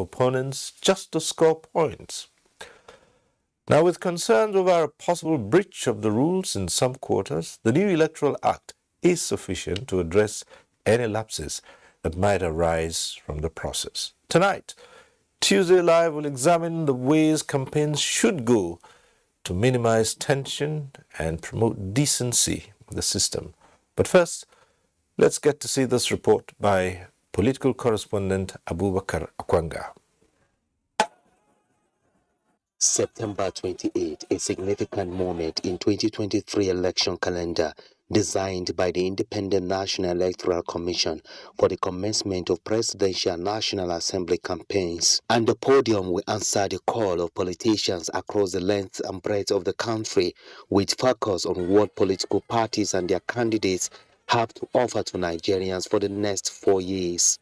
opponents just to score points. Now, with concerns over a possible breach of the rules in some quarters, the new Electoral Act is sufficient to address any lapses that might arise from the process. Tonight, Tuesday Live will examine the ways campaigns should go to minimize tension and promote decency in the system. But first, let's get to see this report by political correspondent Abubakar Akwanga. September 28, a significant moment in 2023 election calendar designed by the Independent National Electoral Commission for the commencement of Presidential National Assembly campaigns. And the podium will answer the call of politicians across the length and breadth of the country with focus on what political parties and their candidates have to offer to Nigerians for the next 4 years.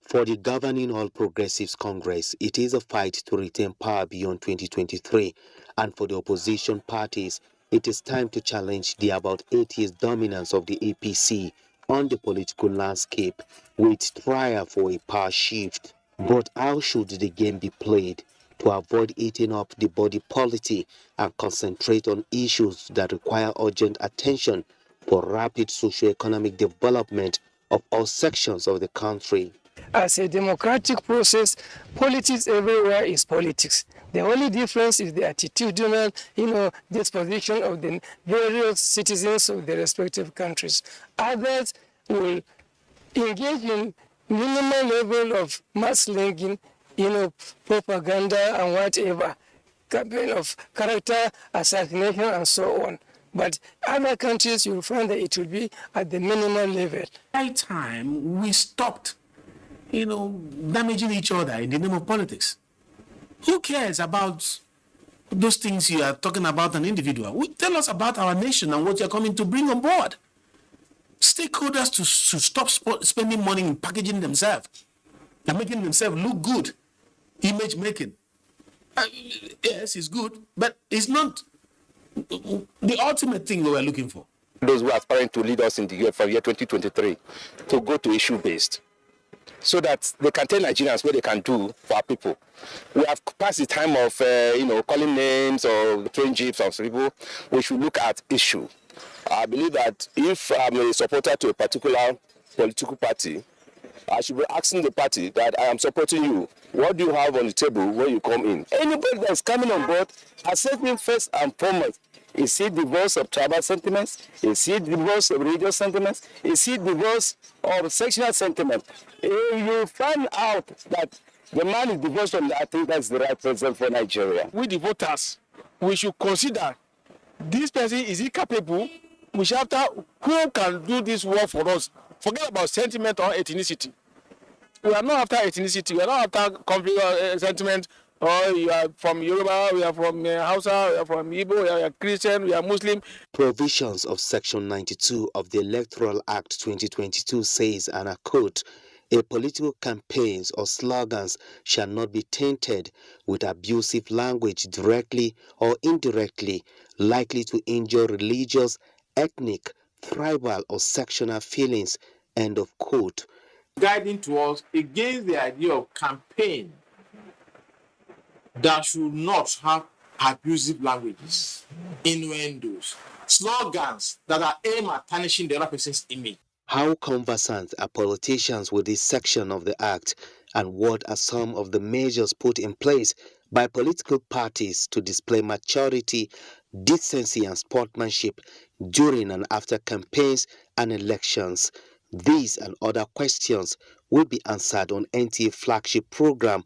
For the governing All Progressives Congress, it is a fight to retain power beyond 2023, and for the opposition parties, it is time to challenge the about 8 years dominance of the APC on the political landscape with trial for a power shift. But how should the game be played to avoid eating up the body politic and concentrate on issues that require urgent attention for rapid socio-economic development of all sections of the country? As a democratic process, politics everywhere is politics. The only difference is the attitudinal, disposition of the various citizens of the respective countries. Others will engage in minimal level of mass-linking, propaganda and whatever, campaign of character assassination and so on. But other countries, you'll find that it will be at the minimal level. By time we stopped, damaging each other in the name of politics. Who cares about those things you are talking about an individual? Tell us about our nation and what you're coming to bring on board. Stakeholders to stop spending money in packaging themselves and making themselves look good. Image making. Yes, it's good, but it's not the ultimate thing we were looking for. Those who are aspiring to lead us in the year 2023 to go to issue-based, so that they can tell Nigerians what they can do for our people. We have passed the time of, calling names or throwing jeeps on people. We should look at issue. I believe that if I'm a supporter to a particular political party, I should be asking the party that I am supporting you. What do you have on the table when you come in? Anybody that's coming on board, assessing first and foremost, is it divorce of tribal sentiments? Is it divorce of religious sentiments? Is it divorce of sexual sentiment? If you find out that the man is divorced from that, I think that's the right president for Nigeria. We the voters, we should consider this person, is he capable? We should after who can do this work for us. Forget about sentiment or ethnicity. We are not after ethnicity. We are not after conflict sentiment. Oh, you are from Yoruba, we are from Hausa, we are from Igbo, we are Christian, we are Muslim. Provisions of Section 92 of the Electoral Act 2022 says, and I quote, "A political campaigns or slogans shall not be tainted with abusive language directly or indirectly, likely to injure religious, ethnic, tribal, or sectional feelings." End of quote. Guiding to us against the idea of campaign that should not have abusive languages, innuendos, slogans that are aimed at tarnishing the other person's image. How conversant are politicians with this section of the Act, and what are some of the measures put in place by political parties to display maturity, decency, and sportsmanship during and after campaigns and elections? These and other questions will be answered on NTA flagship program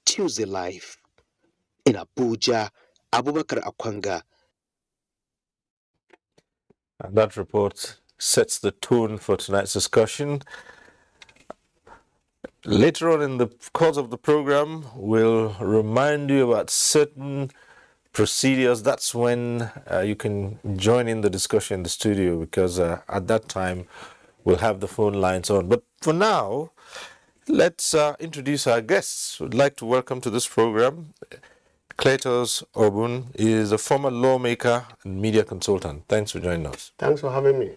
Tuesday Live. In Abuja, Abubakar Akwanga. And that report sets the tone for tonight's discussion. Later on in the course of the program, we'll remind you about certain procedures. That's when you can join in the discussion in the studio, because at that time we'll have the phone lines on. But for now, let's introduce our guests. We'd like to welcome to this program Cletus Obun is a former lawmaker and media consultant. Thanks for joining us. Thanks for having me.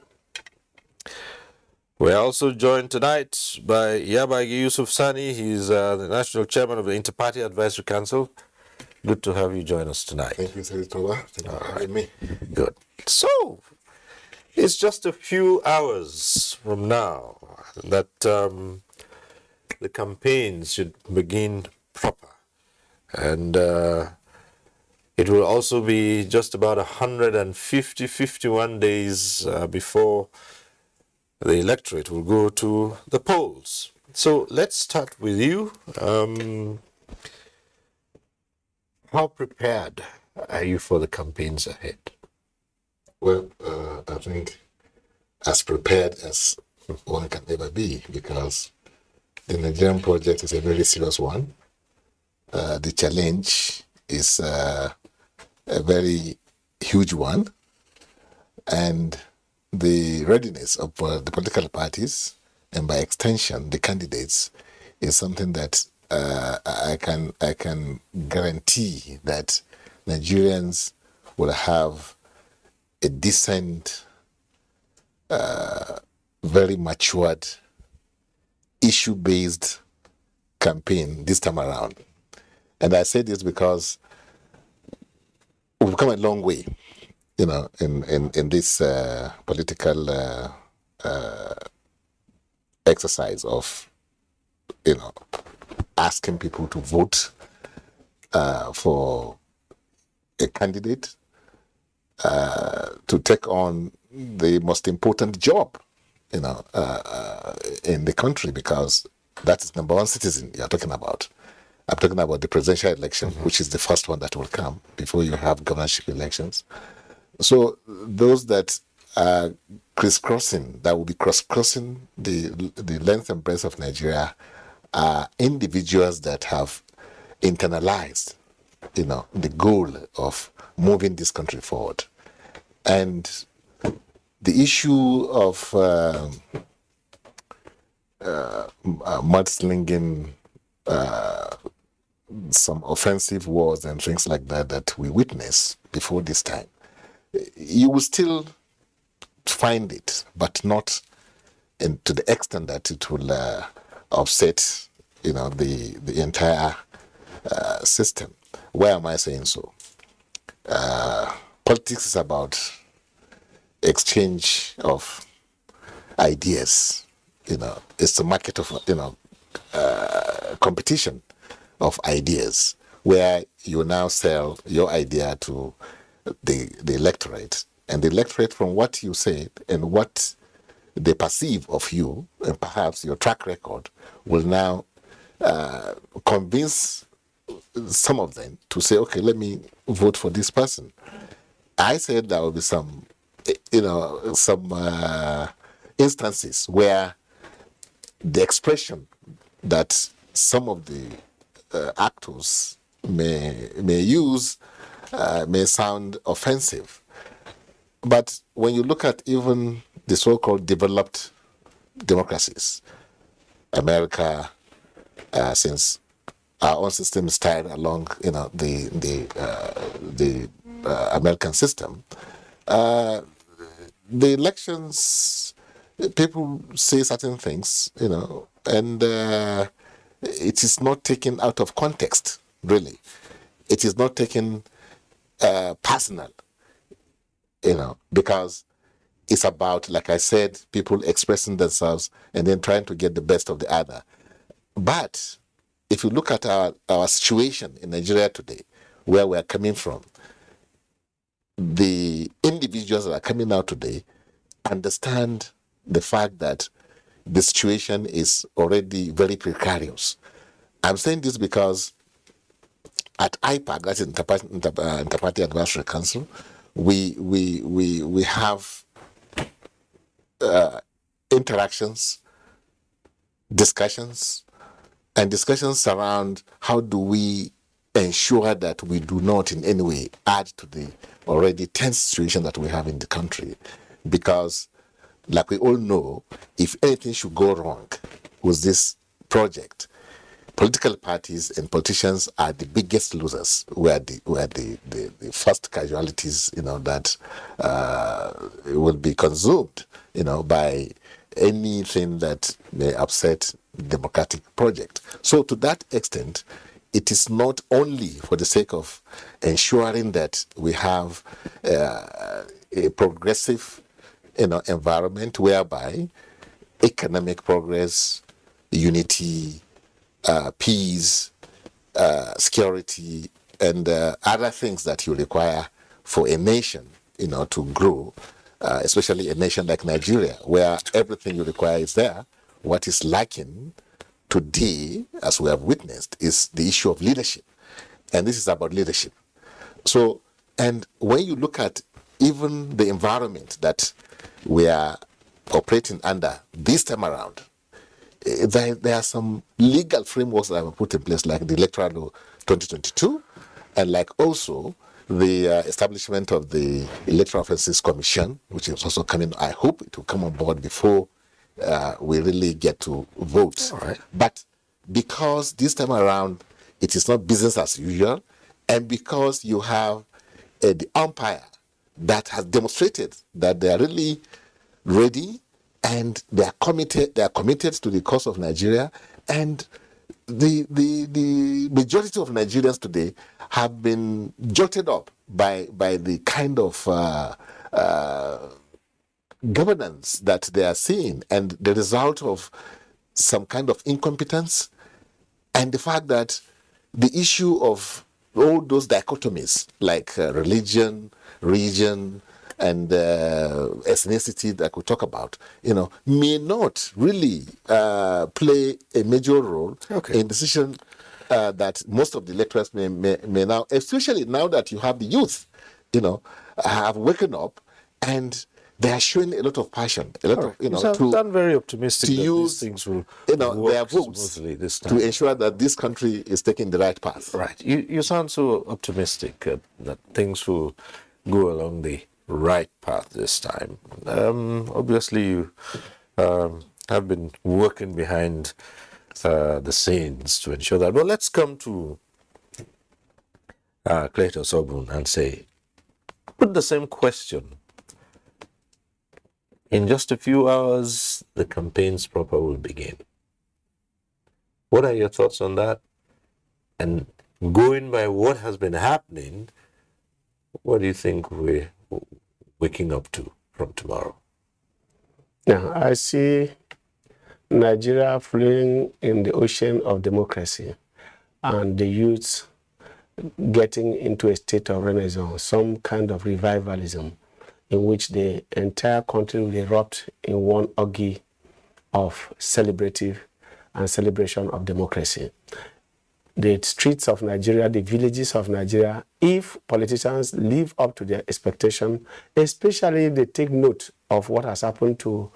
We're also joined tonight by Yabagi Yusuf Sani. He's the national chairman of the Interparty Advisory Council. Good to have you join us tonight. Thank you, Senator Toba. Thank you for having me. Good. So, it's just a few hours from now that the campaigns should begin proper. And it will also be just about 51 days before the electorate will go to the polls. So let's start with you. How prepared are you for the campaigns ahead? Well, I think as prepared as one can ever be, because the Nigerian project is a very serious one. The challenge is a very huge one, and the readiness of the political parties, and by extension the candidates, is something that I can guarantee that Nigerians will have a decent, very matured, issue-based campaign this time around. And I say this because we've come a long way, in this political exercise of, asking people to vote for a candidate to take on the most important job, in the country, because that is number one citizen you're talking about. I'm talking about the presidential election, which is the first one that will come before you have governorship elections. So those that are that will be crisscrossing the length and breadth of Nigeria, are individuals that have internalized, the goal of moving this country forward. And the issue of mudslinging, some offensive words and things like that we witnessed before this time, you will still find it, but not to the extent that it will upset, the entire system. Why am I saying so? Politics is about exchange of ideas. It's a market of competition of ideas, where you now sell your idea to the electorate, and the electorate, from what you say and what they perceive of you, and perhaps your track record, will now convince some of them to say, okay, let me vote for this person. I said there will be some instances where the expression that some of the actors may use may sound offensive. But when you look at even the so-called developed democracies, America, since our own system is tied along, the American system, the elections, people say certain things, and it is not taken out of context, really. It is not taken personal, because it's about, like I said, people expressing themselves and then trying to get the best of the other. But if you look at our situation in Nigeria today, where we're coming from, the individuals that are coming out today understand the fact that the situation is already very precarious. I'm saying this because at IPAC, that's Interparty Advisory Council, we have interactions, discussions around how do we ensure that we do not in any way add to the already tense situation that we have in the country. Because, like we all know, if anything should go wrong with this project, political parties and politicians are the biggest losers. Were the first casualties, that will be consumed, by anything that may upset democratic project. So to that extent, it is not only for the sake of ensuring that we have a progressive, environment whereby economic progress, unity, peace, security, and other things that you require for a nation, to grow, especially a nation like Nigeria, where everything you require is there. What is lacking today, as we have witnessed, is the issue of leadership. And this is about leadership. So, and when you look at even the environment that we are operating under this time around, there are some legal frameworks that were put in place, like the Electoral Law 2022, and like also the establishment of the Electoral Offences Commission, which is also coming. I hope it will come on board before we really get to vote. All right. But because this time around it is not business as usual, and because you have the umpire that has demonstrated that they are really ready and they are committed to the cause of Nigeria, and the majority of Nigerians today have been jolted up by the kind of governance that they are seeing, and the result of some kind of incompetence, and the fact that the issue of all those dichotomies like religion, region, and ethnicity that we talk about, may not really play a major role in decision that most of the electors may now, especially now that you have the youth, have woken up and they are showing a lot of passion, a lot of, you sound very optimistic to that use these things will their work votes smoothly this time. to ensure that this country is taking the right path. Right. You sound so optimistic that things will go along the right path this time. Obviously, you have been working behind the scenes to ensure that. Well, let's come to Cletus Obun and say, put the same question. In just a few hours, the campaigns proper will begin. What are your thoughts on that? And going by what has been happening, what do you think we're waking up to from tomorrow? Now, I see Nigeria floating in the ocean of democracy and the youth getting into a state of renaissance, some kind of revivalism, in which the entire country will erupt in one orgy of celebrative and celebration of democracy. The streets of Nigeria, the villages of Nigeria, if politicians live up to their expectation, especially if they take note of what has happened to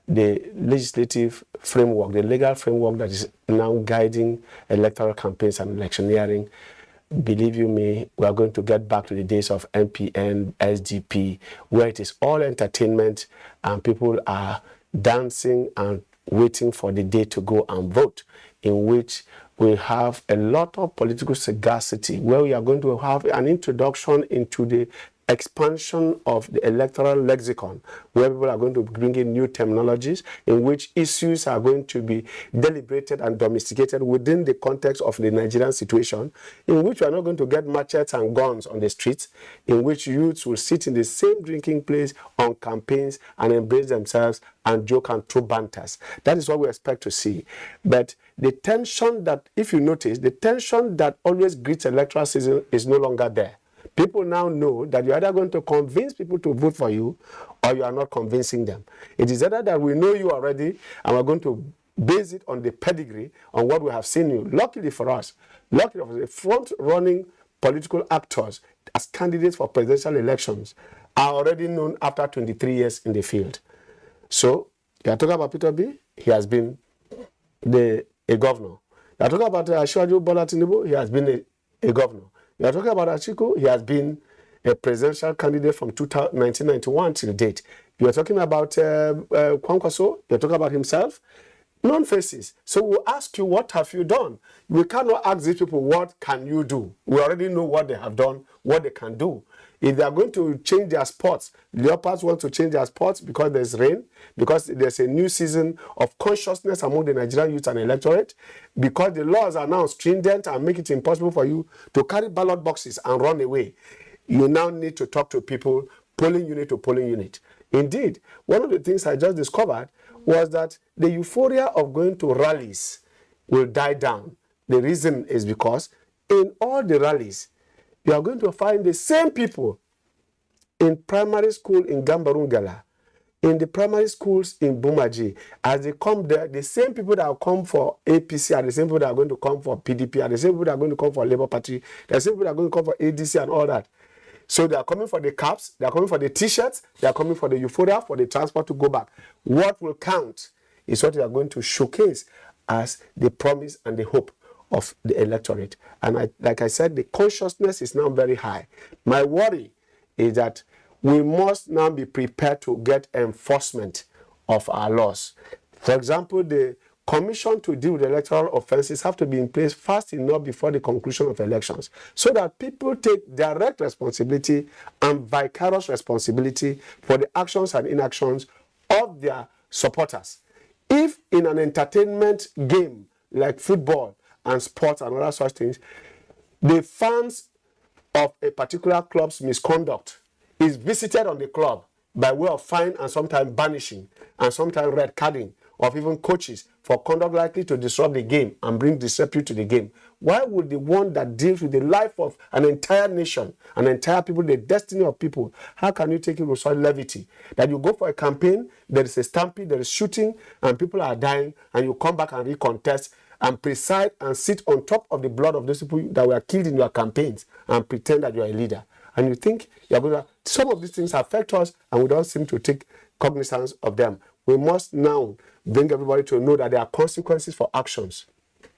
the legislative framework, the legal framework that is now guiding electoral campaigns and electioneering, believe you me, we are going to get back to the days of MPN, SDP, where it is all entertainment and people are dancing and waiting for the day to go and vote, in which we have a lot of political sagacity, where we are going to have an introduction into the expansion of the electoral lexicon, where people are going to bring in new terminologies, in which issues are going to be deliberated and domesticated within the context of the Nigerian situation, in which we are not going to get machetes and guns on the streets, in which youths will sit in the same drinking place on campaigns and embrace themselves and joke and throw banters. That is what we expect to see. But the tension that, if you notice, the tension that always greets electoral season is no longer there. People now know that you're either going to convince people to vote for you or you are not convincing them. It is either that we know you already and we're going to base it on the pedigree, on what we have seen you. Luckily for us, the front-running political actors as candidates for presidential elections are already known after 23 years in the field. So, you are talking about Peter B., he has been a governor. You are talking about Asiwaju Bola Tinubu, he has been a governor. You are talking about Atiku, he has been a presidential candidate from 1991 till date. You are talking about Kwankwaso, you are talking about himself. known faces. So we'll ask you, what have you done? We cannot ask these people, what can you do? We already know what they have done, what they can do. If they are going to change their sports, Leopards want to change their sports because there's rain, because there's a new season of consciousness among the Nigerian youth and electorate, because the laws are now stringent and make it impossible for you to carry ballot boxes and run away. You now need to talk to people, polling unit to polling unit. Indeed, one of the things I just discovered was that the euphoria of going to rallies will die down. The reason is because in all the rallies, you are going to find the same people in primary school in Gambarungala, in the primary schools in Bumaji. As they come there, the same people that will come for APC are the same people that are going to come for PDP, are the same people that are going to come for Labour Party, the same people that are going to come for ADC and all that. So they are coming for the caps, they are coming for the t-shirts, they are coming for the euphoria, for the transport to go back. What will count is what they are going to showcase as the promise and the hope of the electorate. And like I said, the consciousness is now very high. My worry is that we must now be prepared to get enforcement of our laws. For example, the commission to deal with electoral offences have to be in place fast enough before the conclusion of elections, so that people take direct responsibility and vicarious responsibility for the actions and inactions of their supporters. If in an entertainment game like football and sports and other such things, the fans of a particular club's misconduct is visited on the club by way of fine and sometimes banishing and sometimes red carding of even coaches for conduct likely to disrupt the game and bring disrepute to the game, why would the one that deals with the life of an entire nation, an entire people, the destiny of people, how can you take it with such levity? That you go for a campaign, there is a stampede, there is shooting, and people are dying, and you come back and recontest and preside and sit on top of the blood of those people that were killed in your campaigns and pretend that you are a leader. And you think you're going to, some of these things affect us and we don't seem to take cognizance of them. We must now bring everybody to know that there are consequences for actions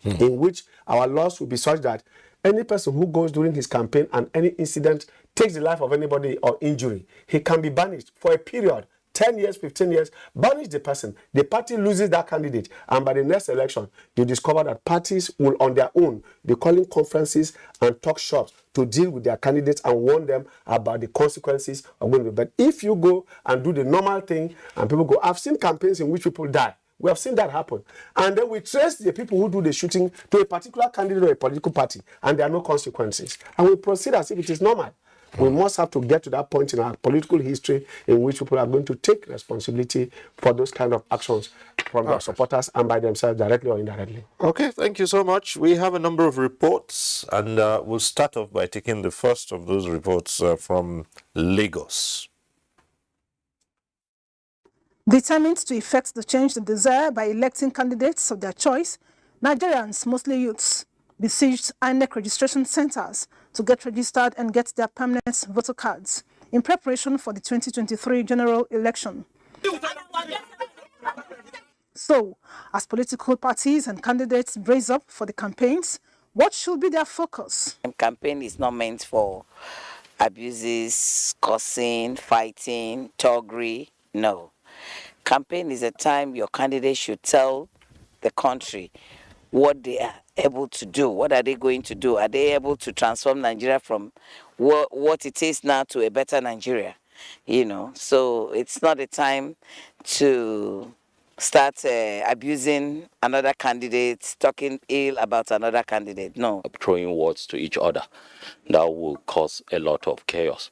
in which our laws will be such that any person who goes during his campaign and any incident takes the life of anybody or injury, he can be banished for a period, 10 years, 15 years, banish the person. The party loses that candidate, and by the next election, you discover that parties will on their own be calling conferences and talk shops to deal with their candidates and warn them about the consequences of going to. But if you go and do the normal thing and people go, I've seen campaigns in which people die. We have seen that happen. And then we trace the people who do the shooting to a particular candidate or a political party, and there are no consequences. And we proceed as if it is normal. We must have to get to that point in our political history in which people are going to take responsibility for those kind of actions from their supporters and by themselves, directly or indirectly. Okay, thank you so much. We have a number of reports, and we'll start off by taking the first of those reports from Lagos. Determined to effect the change they desire by electing candidates of their choice, Nigerians, mostly youths, besieged INEC registration centers to get registered and get their permanent voter cards in preparation for the 2023 general election. So, as political parties and candidates brace up for the campaigns, what should be their focus? Campaign is not meant for abuses, cursing, fighting, thuggery. No. Campaign is a time your candidate should tell the country what they are able to do. What are they going to do? Are they able to transform Nigeria from what it is now to a better Nigeria? You know, so it's not a time to start abusing another candidate, talking ill about another candidate. No. Throwing words to each other, that will cause a lot of chaos.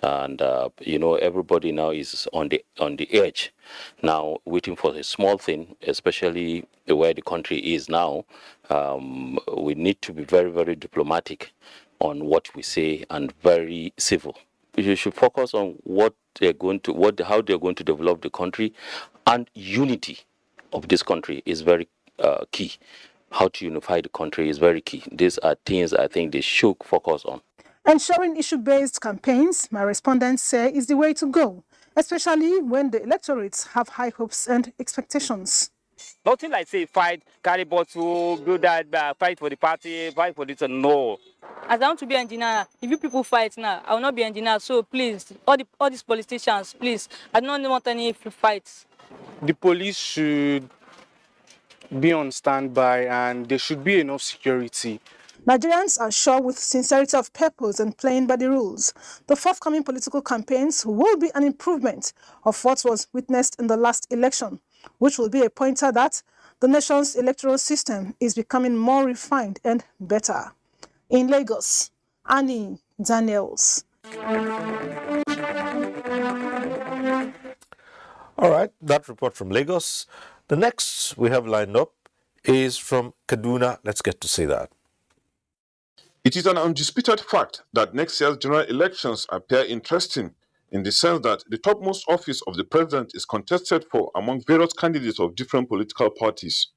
And you know, everybody now is on the edge, now waiting for a small thing, especially where the country is now. We need to be very, very diplomatic on what we say and very civil. You should focus on what they're going to, how they're going to develop the country, and unity of this country is very key. How to unify the country is very key. These are things I think they should focus on. Ensuring issue-based campaigns, my respondents say, is the way to go, especially when the electorates have high hopes and expectations. Nothing like say fight, carry bottle, do that, fight for the party, fight for this, no. As I want to be engineer, if you people fight now, I will not be engineer. So please, all these politicians, please, I don't want any fights. The police should be on standby, and there should be enough security. Nigerians are sure with sincerity of purpose and playing by the rules, the forthcoming political campaigns will be an improvement of what was witnessed in the last election, which will be a pointer that the nation's electoral system is becoming more refined and better. In Lagos, Annie Daniels. All right, that report from Lagos. The next we have lined up is from Kaduna. Let's get to see that. It is an undisputed fact that next year's general elections appear interesting in the sense that the topmost office of the president is contested for among various candidates of different political parties.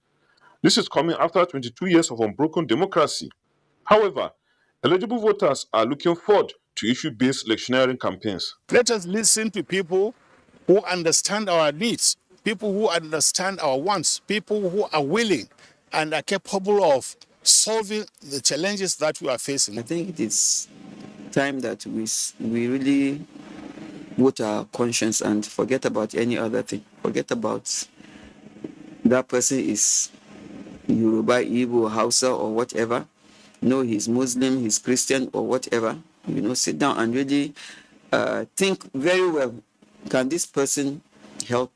This is coming after 22 years of unbroken democracy. However, eligible voters are looking forward to issue-based electioneering campaigns. Let us listen to people who understand our needs, people who understand our wants, people who are willing and are capable of solving the challenges that we are facing. I think it is time that we really vote our conscience and forget about any other thing. Forget about that person is Yoruba, Igbo, Hausa, or whatever. No, he's Muslim, he's Christian, or whatever. Sit down and really think very well. Can this person help?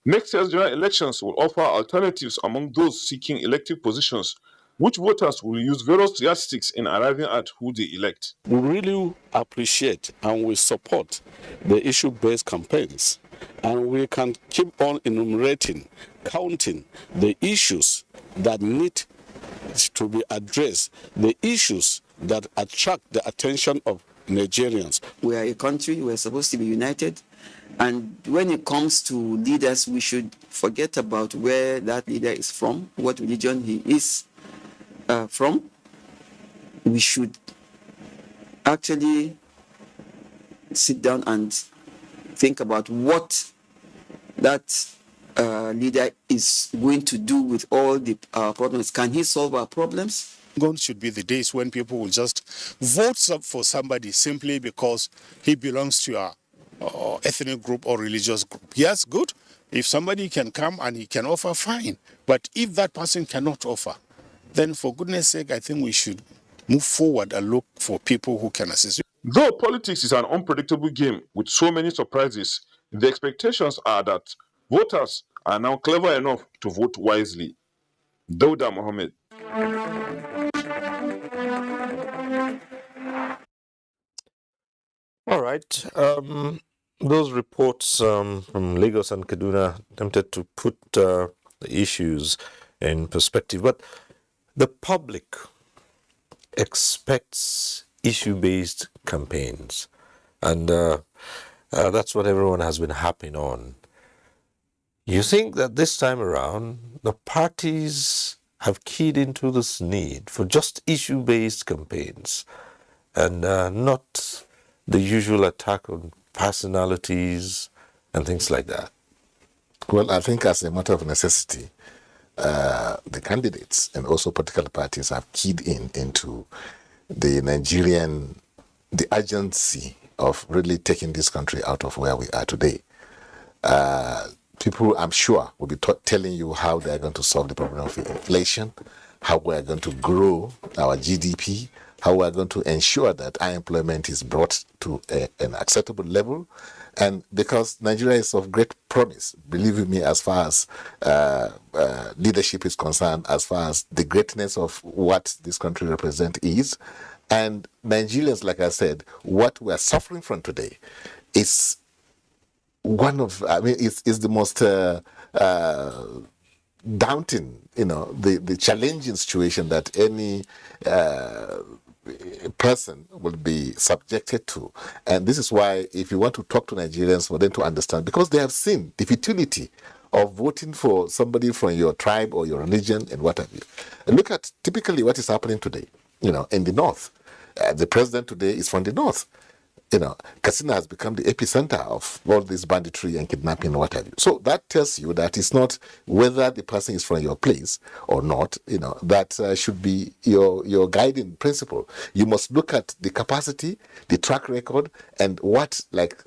Next year's general elections will offer alternatives among those seeking elective positions, which voters will use various yardsticks in arriving at who they elect. We really appreciate and we support the issue-based campaigns, and we can keep on enumerating, counting the issues that need to be addressed, the issues that attract the attention of Nigerians. We are a country, we're supposed to be united. And when it comes to leaders, we should forget about where that leader is from, what religion he is from. We should actually sit down and think about what that leader is going to do with all the problems. Can he solve our problems? Gone should be the days when people will just vote for somebody simply because he belongs to a ethnic group or religious group. Yes, good. If somebody can come and he can offer, fine. But if that person cannot offer, then for goodness sake, I think we should move forward and look for people who can assist. Though politics is an unpredictable game with so many surprises, the expectations are that voters are now clever enough to vote wisely. Dauda Mohammed. All right. Those reports from Lagos and Kaduna attempted to put the issues in perspective, but the public expects issue-based campaigns, and that's what everyone has been harping on. You think that this time around, the parties have keyed into this need for just issue-based campaigns and not the usual attack on personalities and things like that? Well, I think as a matter of necessity, the candidates and also political parties have keyed into the urgency of really taking this country out of where we are today. People, I'm sure, will be telling you how they're going to solve the problem of inflation, how we're going to grow our GDP, how we're going to ensure that unemployment is brought to an acceptable level. And because Nigeria is of great promise, believe me, as far as leadership is concerned, as far as the greatness of what this country represents is. And Nigerians, like I said, what we're suffering from today is it's the most daunting, the challenging situation that any person will be subjected to. And this is why, if you want to talk to Nigerians for them to understand, because they have seen the futility of voting for somebody from your tribe or your religion and what have you. And look at typically what is happening today, in the north. The president today is from the north. Katsina has become the epicenter of all this banditry and kidnapping and what have you. So that tells you that it's not whether the person is from your place or not, that should be your guiding principle. You must look at the capacity, the track record, and what, like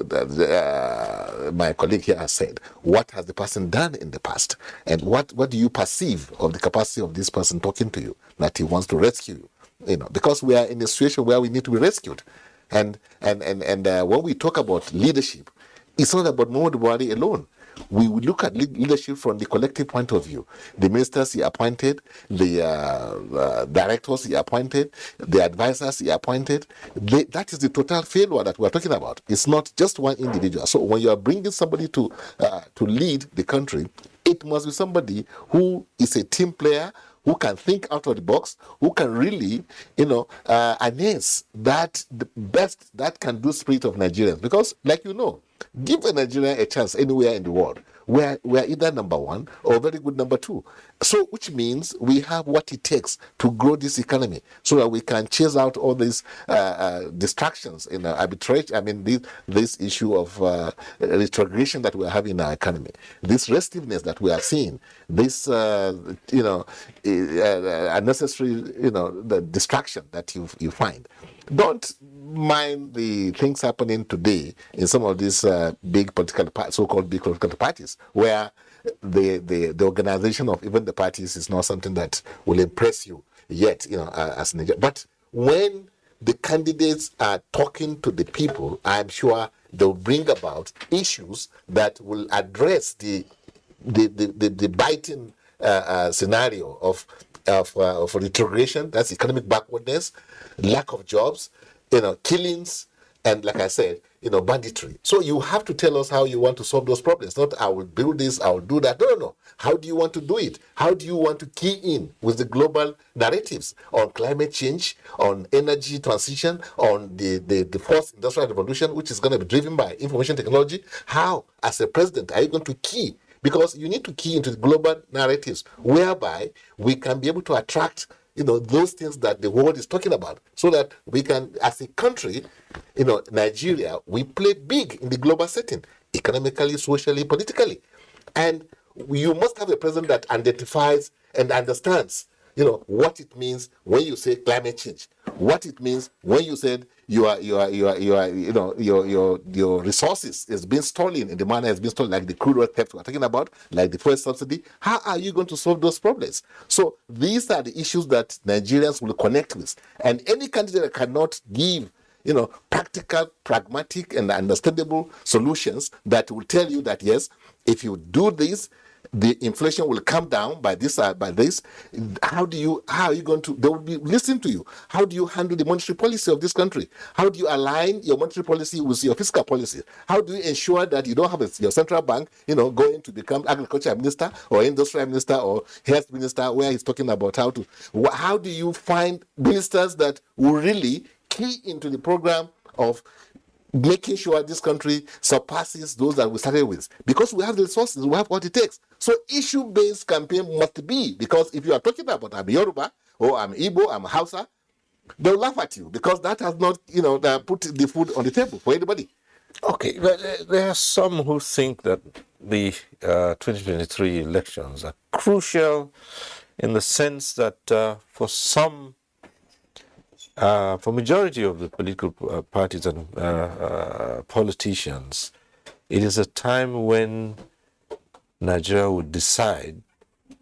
my colleague here has said, what has the person done in the past? And what do you perceive of the capacity of this person talking to you, that he wants to rescue you? Because we are in a situation where we need to be rescued. And when we talk about leadership, it's not about Muhammadu Buhari alone. We look at leadership from the collective point of view. The ministers he appointed, the directors he appointed, the advisors he appointed. That is the total failure that we're talking about. It's not just one individual. So when you are bringing somebody to lead the country, it must be somebody who is a team player, who can think out of the box, who can really, harness that the best that can do spirit of Nigerians. Because, like give a Nigerian a chance anywhere in the world. We're either number one or very good number two. So, which means we have what it takes to grow this economy so that we can chase out all these distractions in arbitrage. I mean, this issue of retrogression that we are having in our economy, this restiveness that we are seeing, this, unnecessary, the distraction that you find. Don't mind the things happening today in some of these big political so-called big political parties, where the organization of even the parties is not something that will impress you yet, as Nigeria. But when the candidates are talking to the people, I'm sure they'll bring about issues that will address the biting scenario of retrogression, that's economic backwardness, lack of jobs, killings, and like I said, banditry. So you have to tell us how you want to solve those problems. Not I will build this, I will do that. No. How do you want to do it? How do you want to key in with the global narratives on climate change, on energy transition, on the fourth industrial revolution, which is going to be driven by information technology? How, as a president, are you going to key? Because you need to key into the global narratives whereby we can be able to attract those things that the world is talking about, so that we can, as a country, Nigeria, we play big in the global setting, economically, socially, politically. And you must have a president that identifies and understands, what it means when you say climate change, what it means when you said your resources is being stolen in the manner it's been stolen, like the crude oil theft we're talking about, like the fuel subsidy. How are you going to solve those problems? So these are the issues that Nigerians will connect with, and any candidate that cannot give practical, pragmatic, and understandable solutions that will tell you that yes, if you do this, the inflation will come down by this. How are you going to? They will be listening to you. How do you handle the monetary policy of this country? How do you align your monetary policy with your fiscal policy? How do you ensure that you don't have your central bank, going to become agriculture minister or industrial minister or health minister, where he's talking about how do you find ministers that will really key into the program of making sure this country surpasses those that we started with, because we have the resources, we have what it takes. So issue-based campaign must be, because if you are talking about I'm Yoruba or I'm Igbo, I'm Hausa, they'll laugh at you because that has not, put the food on the table for anybody. Okay, but there are some who think that the 2023 elections are crucial in the sense that for majority of the political parties and politicians, it is a time when Nigeria would decide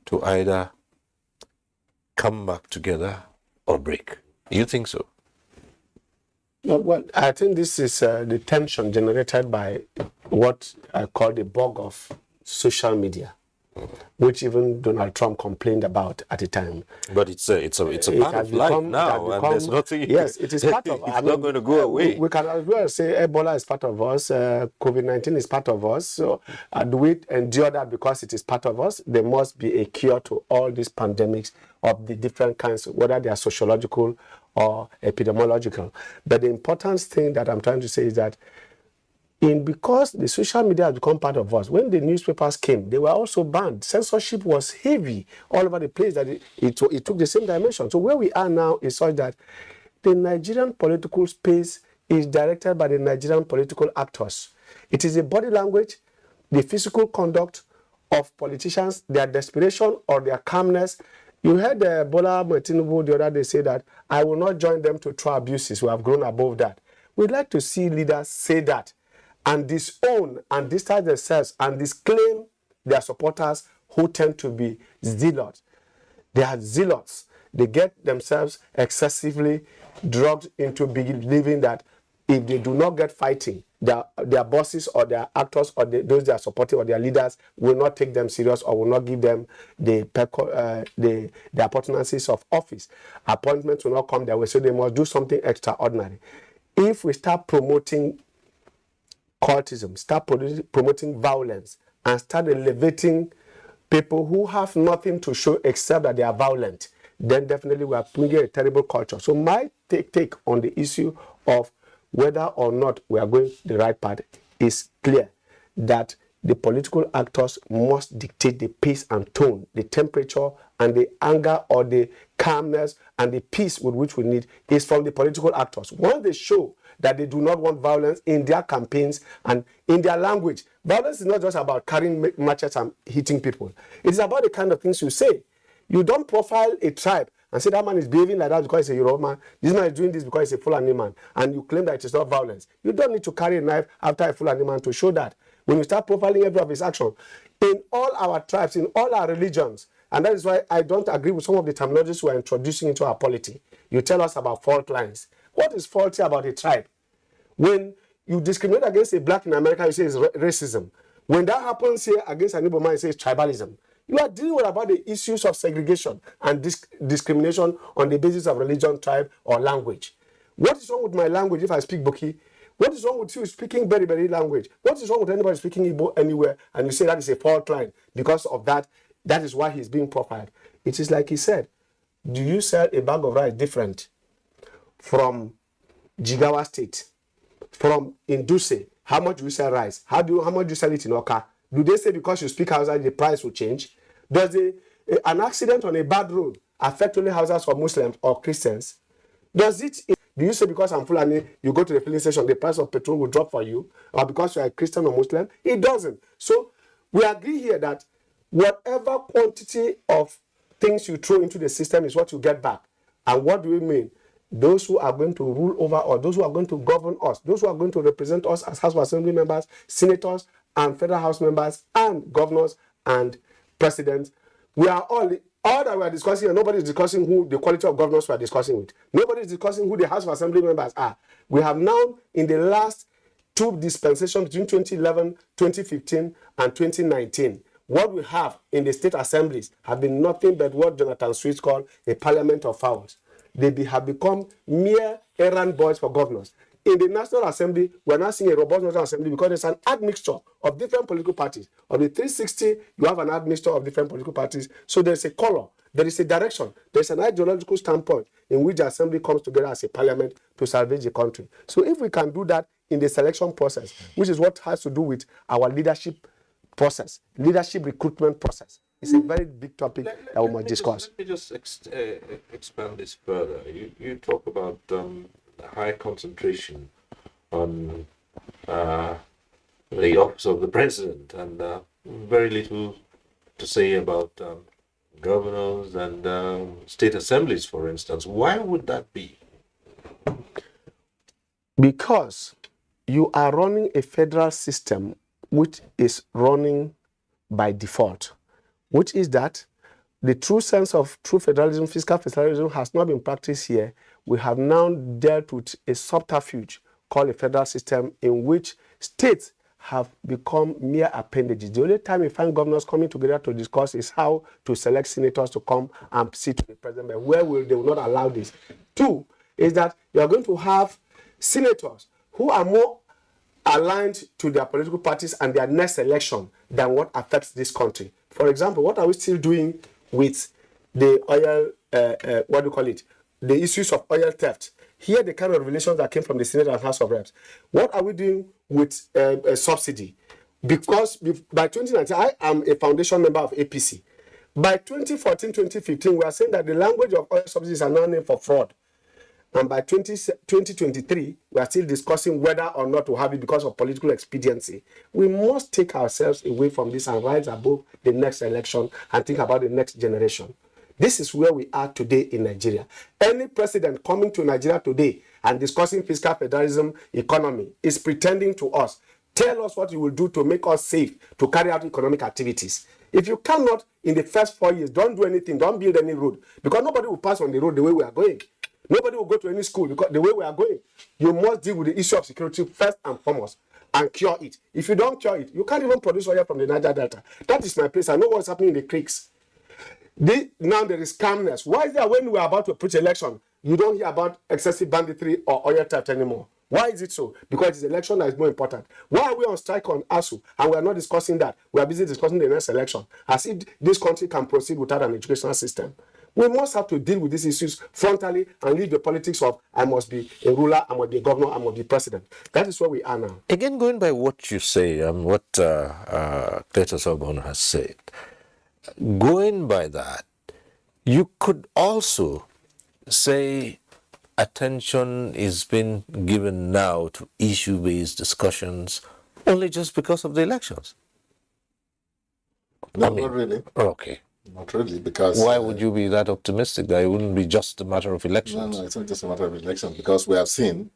to either come back together or break. You think so? Well, I think this is the tension generated by what I call the bug of social media, which even Donald Trump complained about at the time. But it's a part of life now, and there's nothing. Yes, it is part of. It's not going to go away. We can as well say Ebola is part of us. COVID-19 is part of us. So do we endure that because it is part of us? There must be a cure to all these pandemics of the different kinds, whether they are sociological or epidemiological. But the important thing that I'm trying to say is that because the social media has become part of us, when the newspapers came, they were also banned. Censorship was heavy all over the place, that it took the same dimension. So where we are now is such that the Nigerian political space is directed by the Nigerian political actors. It is the body language, the physical conduct of politicians, their desperation or their calmness. You heard Bola Tinubu the other day say that, I will not join them to throw abuses. We have grown above that. We'd like to see leaders say that and disown and distance themselves and disclaim their supporters who tend to be zealots. They are zealots. They get themselves excessively drugged into believing that if they do not get fighting, their bosses or their actors or those they are supporting or their leaders will not take them serious or will not give them the opportunities of office. Appointments will not come their way, so they must do something extraordinary. If we start promoting cultism, start promoting violence, and start elevating people who have nothing to show except that they are violent, then definitely we are bringing a terrible culture. So my take on the issue of whether or not we are going the right path is clear, that the political actors must dictate the pace and tone, the temperature and the anger or the calmness and the peace with which we need is from the political actors. Once they show that they do not want violence in their campaigns and in their language, violence is not just about carrying machetes and hitting people. It is about the kind of things you say. You don't profile a tribe and say that man is behaving like that because he's a Yoruba man. This man is doing this because he's a Fulani man. And you claim that it is not violence. You don't need to carry a knife after a Fulani man to show that. When you start profiling every of his action, in all our tribes, in all our religions, and that is why I don't agree with some of the terminologies we are introducing into our polity. You tell us about fault lines. What is faulty about a tribe? When you discriminate against a black in America, you say it's racism. When that happens here against an Igbo man, you say it's tribalism. You are dealing with about the issues of segregation and discrimination on the basis of religion, tribe, or language. What is wrong with my language if I speak Boki? What is wrong with you speaking Beriberi language? What is wrong with anybody speaking Igbo anywhere and you say that is a fault line? Because of that, that is why he's being profiled. It is like he said, do you sell a bag of rice different from Jigawa State, from Induse? How much do you sell rice? How much do you sell it in Oka? Do they say because you speak Hausa, the price will change? Does an accident on a bad road affect only houses for Muslims or Christians? Do you say because I'm Fulani, you go to the filling station, the price of petrol will drop for you? Or because you are a Christian or Muslim? It doesn't. So we agree here that whatever quantity of things you throw into the system is what you get back. And what do we mean? Those who are going to rule over or those who are going to govern us, those who are going to represent us as House of Assembly members, senators, and federal House members, and governors and presidents, we are all that we are discussing, and nobody is discussing who the quality of governors we are discussing with. Nobody is discussing who the House of Assembly members are. We have now, in the last two dispensations between 2011, 2015, and 2019, what we have in the state assemblies have been nothing but what Jonathan Swift called a parliament of fowls. They have become mere errand boys for governors. In the National Assembly, we're now seeing a robust National Assembly because there's an admixture of different political parties. Of the 360, you have an admixture of different political parties. So there's a color, there is a direction, there's an ideological standpoint in which the Assembly comes together as a parliament to salvage the country. So if we can do that in the selection process, which is what has to do with our leadership process, leadership recruitment process, it's a very big topic that we must discuss. Let me just expand this further. You talk about high concentration on the office of the president and very little to say about governors and state assemblies, for instance. Why would that be? Because you are running a federal system which is running by default, which is that the true sense of true federalism, fiscal federalism, has not been practiced here. We have now dealt with a subterfuge called a federal system in which states have become mere appendages. The only time you find governors coming together to discuss is how to select senators to come and sit to the president. But they will not allow this. Two is that you are going to have senators who are more aligned to their political parties and their next election than what affects this country. For example, what are we still doing with the oil, the issues of oil theft? Here, the kind of revelations that came from the Senate and House of Reps. What are we doing with a subsidy? Because by 2019, I am a foundation member of APC. By 2014, 2015, we are saying that the language of oil subsidies are now named for fraud. And by 2023, we are still discussing whether or not to have it because of political expediency. We must take ourselves away from this and rise above the next election and think about the next generation. This is where we are today in Nigeria. Any president coming to Nigeria today and discussing fiscal federalism economy is pretending to us. Tell us what you will do to make us safe to carry out economic activities. If you cannot, in the first 4 years, don't do anything, don't build any road, because nobody will pass on the road the way we are going. Nobody will go to any school because the way we are going. You must deal with the issue of security first and foremost and cure it. If you don't cure it, you can't even produce oil from the Niger Delta. That is my place. I know what's happening in the creeks. Now there is calmness. Why is that when we are about to approach election, you don't hear about excessive banditry or oil theft anymore? Why is it so? Because it's election that is more important. Why are we on strike on ASU and we are not discussing that? We are busy discussing the next election, as if this country can proceed without an educational system. We must have to deal with these issues frontally and leave the politics of I must be a ruler, I must be a governor, I must be president. That is where we are now. Again, going by what you say and what Cletus Ogbon has said, going by that, you could also say attention is being given now to issue-based discussions only just because of the elections. No, not really. Okay. Not really, because... Why would you be that optimistic that it wouldn't be just a matter of elections? No, it's not just a matter of elections, because we have seen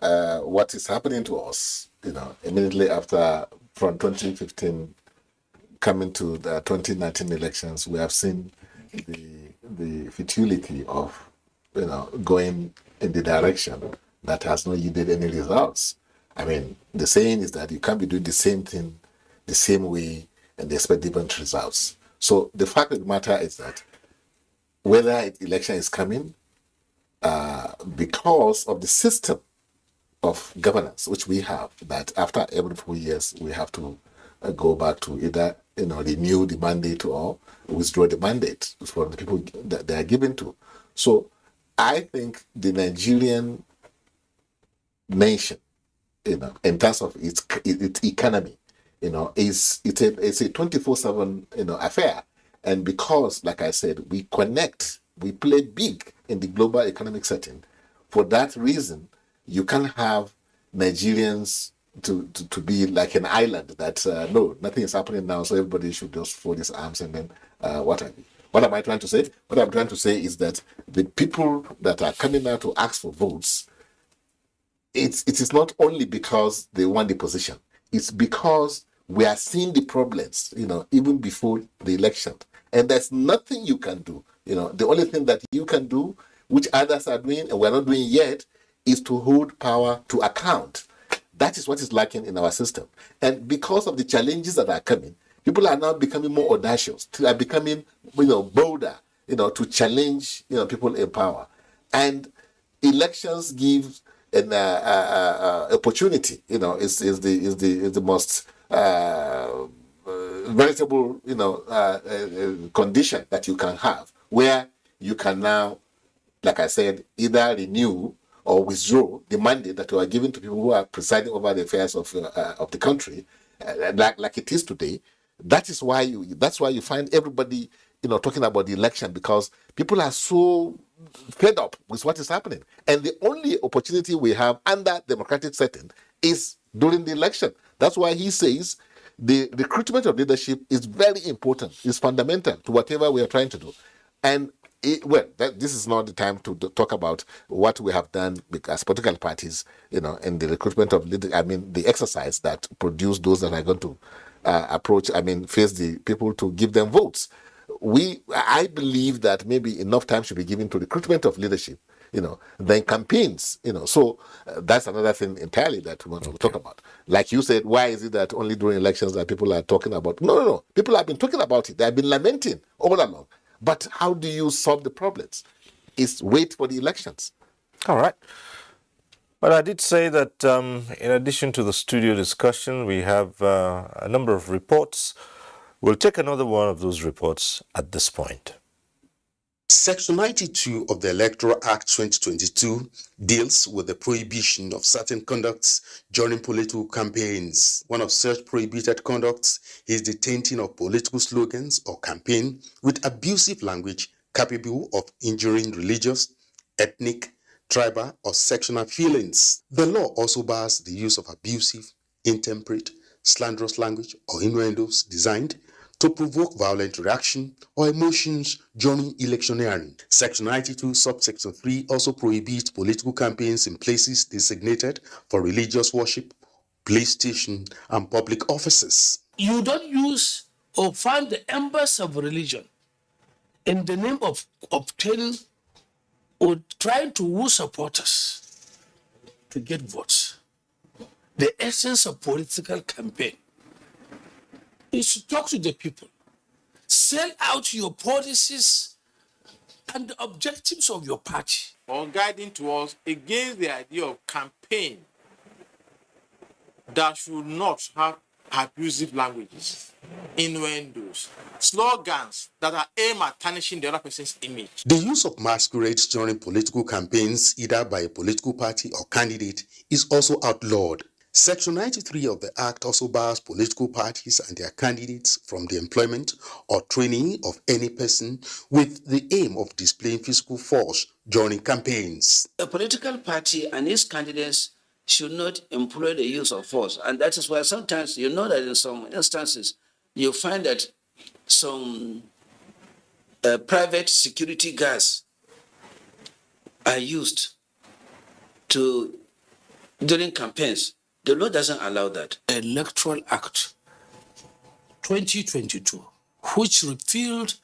what is happening to us, immediately after, from 2015 coming to the 2019 elections. We have seen the futility of, going in the direction that has not yielded any results. I mean, the saying is that you can't be doing the same thing the same way and expect different results. So the fact of the matter is that whether election is coming, because of the system of governance which we have, that after every 4 years we have to go back to either renew the mandate or withdraw the mandate for the people that they are given to. So I think the Nigerian nation, in terms of its economy, it's a 24/7 affair. And because, like I said, we play big in the global economic setting. For that reason, you can't have Nigerians to be like an island that no, nothing is happening now, so everybody should just fold his arms and then what am I trying to say? What I'm trying to say is that the people that are coming out to ask for votes, it is not only because they want the position. It's because we are seeing the problems, even before the election. And there's nothing you can do. The only thing that you can do, which others are doing and we're not doing yet, is to hold power to account. That is what is lacking in our system. And because of the challenges that are coming, people are now becoming more audacious, are becoming, bolder, to challenge, people in power. And elections give an opportunity, is the most veritable, condition that you can have, where you can now, like I said, either renew or withdraw the mandate that you are giving to people who are presiding over the affairs of the country, like it is today. That's why you find everybody, talking about the election, because people are so fed up with what is happening. And the only opportunity we have under democratic setting is during the election. That's why he says the recruitment of leadership is very important, is fundamental to whatever we are trying to do. And this is not the time to talk about what we have done as political parties, in the recruitment of leaders. I mean, the exercise that produce those that are going to face the people to give them votes. I believe that maybe enough time should be given to recruitment of leadership, than campaigns, So that's another thing entirely that we want to talk about. Like you said, why is it that only during elections that people are talking about? No. People have been talking about it. They have been lamenting all along. But how do you solve the problems? It's wait for the elections. All right. But I did say that in addition to the studio discussion, we have a number of reports. We'll take another one of those reports at this point. Section 92 of the Electoral Act 2022 deals with the prohibition of certain conducts during political campaigns. One of such prohibited conducts is the tainting of political slogans or campaign with abusive language capable of injuring religious, ethnic, tribal, or sectional feelings. The law also bars the use of abusive, intemperate, slanderous language or innuendos designed to provoke violent reaction or emotions during electioneering. Section 92, subsection 3 also prohibits political campaigns in places designated for religious worship, police station, and public offices. You don't use or find the embers of religion in the name of obtaining or trying to woo supporters to get votes. The essence of political campaign is to talk to the people, sell out your policies and the objectives of your party. Or guiding to us against the idea of campaign that should not have abusive languages, innuendos, slogans that are aimed at tarnishing the other person's image. The use of masquerades during political campaigns, either by a political party or candidate, is also outlawed. Section 93 of the Act also bars political parties and their candidates from the employment or training of any person with the aim of displaying physical force during campaigns. A political party and its candidates should not employ the use of force. And that is why sometimes you know that in some instances you find that some private security guards are used during campaigns. The law doesn't allow that. Electoral Act 2022, which repealed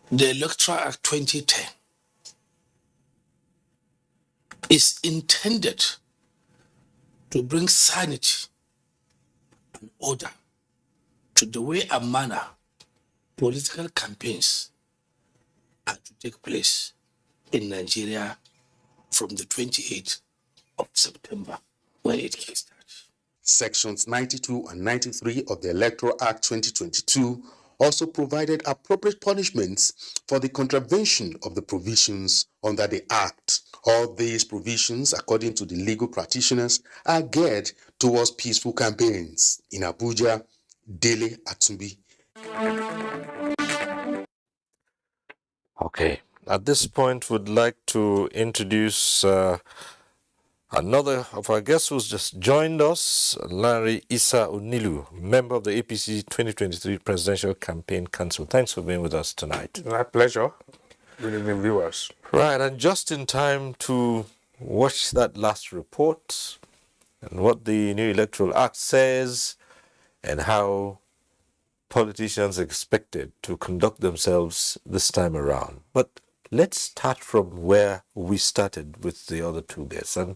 the Electoral Act 2010, is intended to bring sanity and order to the way and manner political campaigns are to take place in Nigeria from the 28th of September when it kickstarts. Sections 92 and 93 of the Electoral Act 2022 also provided appropriate punishments for the contravention of the provisions under the Act. All these provisions, according to the legal practitioners, are geared towards peaceful campaigns. In Abuja, Dele Atumbi. Okay, at this point, we'd like to introduce another of our guests who's just joined us, Larry Issa Onilu, member of the APC 2023 Presidential Campaign Council. Thanks for being with us tonight. My pleasure. Good evening, viewers. Right, and just in time to watch that last report and what the new Electoral Act says and how politicians are expected to conduct themselves this time around. But let's start from where we started with the other two guests. And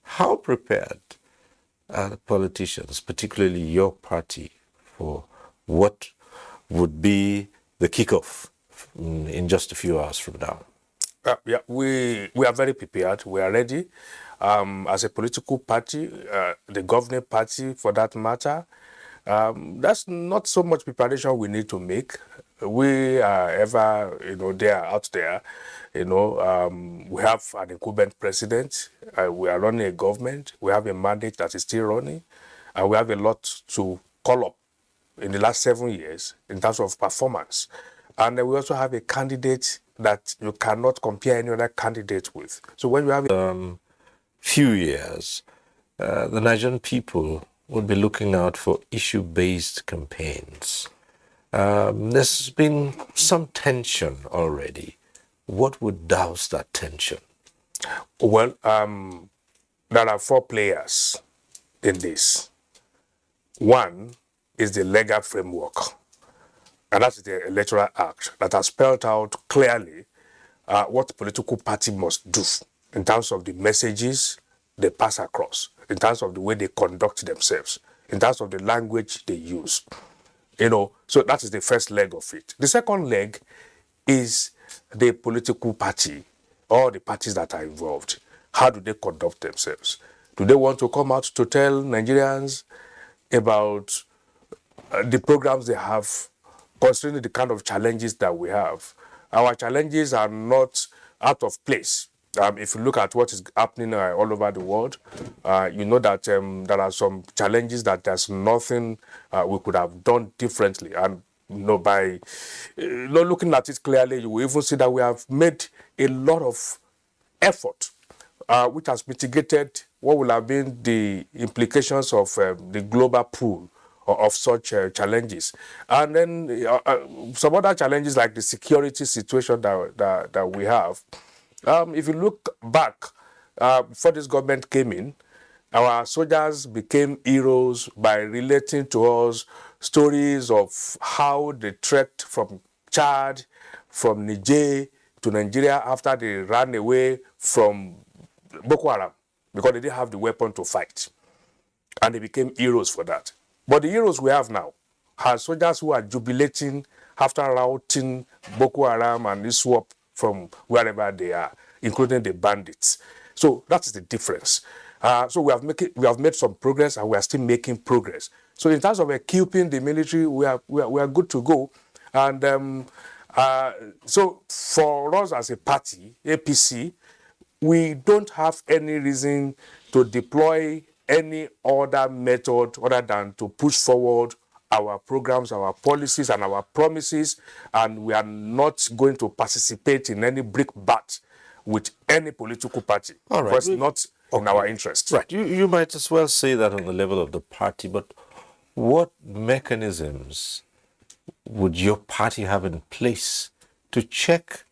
how prepared are the politicians, particularly your party, for what would be the kickoff in just a few hours from now? Yeah, we are very prepared. We are ready. As a political party, the governing party for that matter, that's not so much preparation we need to make. We are ever, there out there. We have an incumbent president. We are running a government. We have a mandate that is still running, and we have a lot to call up in the last 7 years in terms of performance. And we also have a candidate that you cannot compare any other candidate with. So when you have few years, the Nigerian people would be looking out for issue-based campaigns. There's been some tension already. What would douse that tension? Well, there are 4 players in this. One is the legal framework, and that's the Electoral Act that has spelled out clearly what political party must do in terms of the messages they pass across, in terms of the way they conduct themselves, in terms of the language they use. So that is the first leg of it. The second leg is the political party, or the parties that are involved. How do they conduct themselves? Do they want to come out to tell Nigerians about the programs they have, considering the kind of challenges that we have? Our challenges are not out of place. If you look at what is happening all over the world, you know that there are some challenges that there's nothing we could have done differently. And by not looking at it clearly, you will even see that we have made a lot of effort which has mitigated what will have been the implications of the global pool of such challenges. And then some other challenges like the security situation that we have. If you look back, before this government came in, our soldiers became heroes by relating to us stories of how they trekked from Chad, from Niger to Nigeria after they ran away from Boko Haram because they didn't have the weapon to fight. And they became heroes for that. But the heroes we have now are soldiers who are jubilating after routing Boko Haram and ISWAP from wherever they are, including the bandits. So that's the difference. So we have made some progress, and we are still making progress. So in terms of equipping the military, we are good to go. And so for us as a party, APC, we don't have any reason to deploy any other method other than to push forward our programs, our policies, and our promises, and we are not going to participate in any brickbat with any political party. All right. Because it's not in our interest. Right. You might as well say that on the level of the party, but what mechanisms would your party have in place to check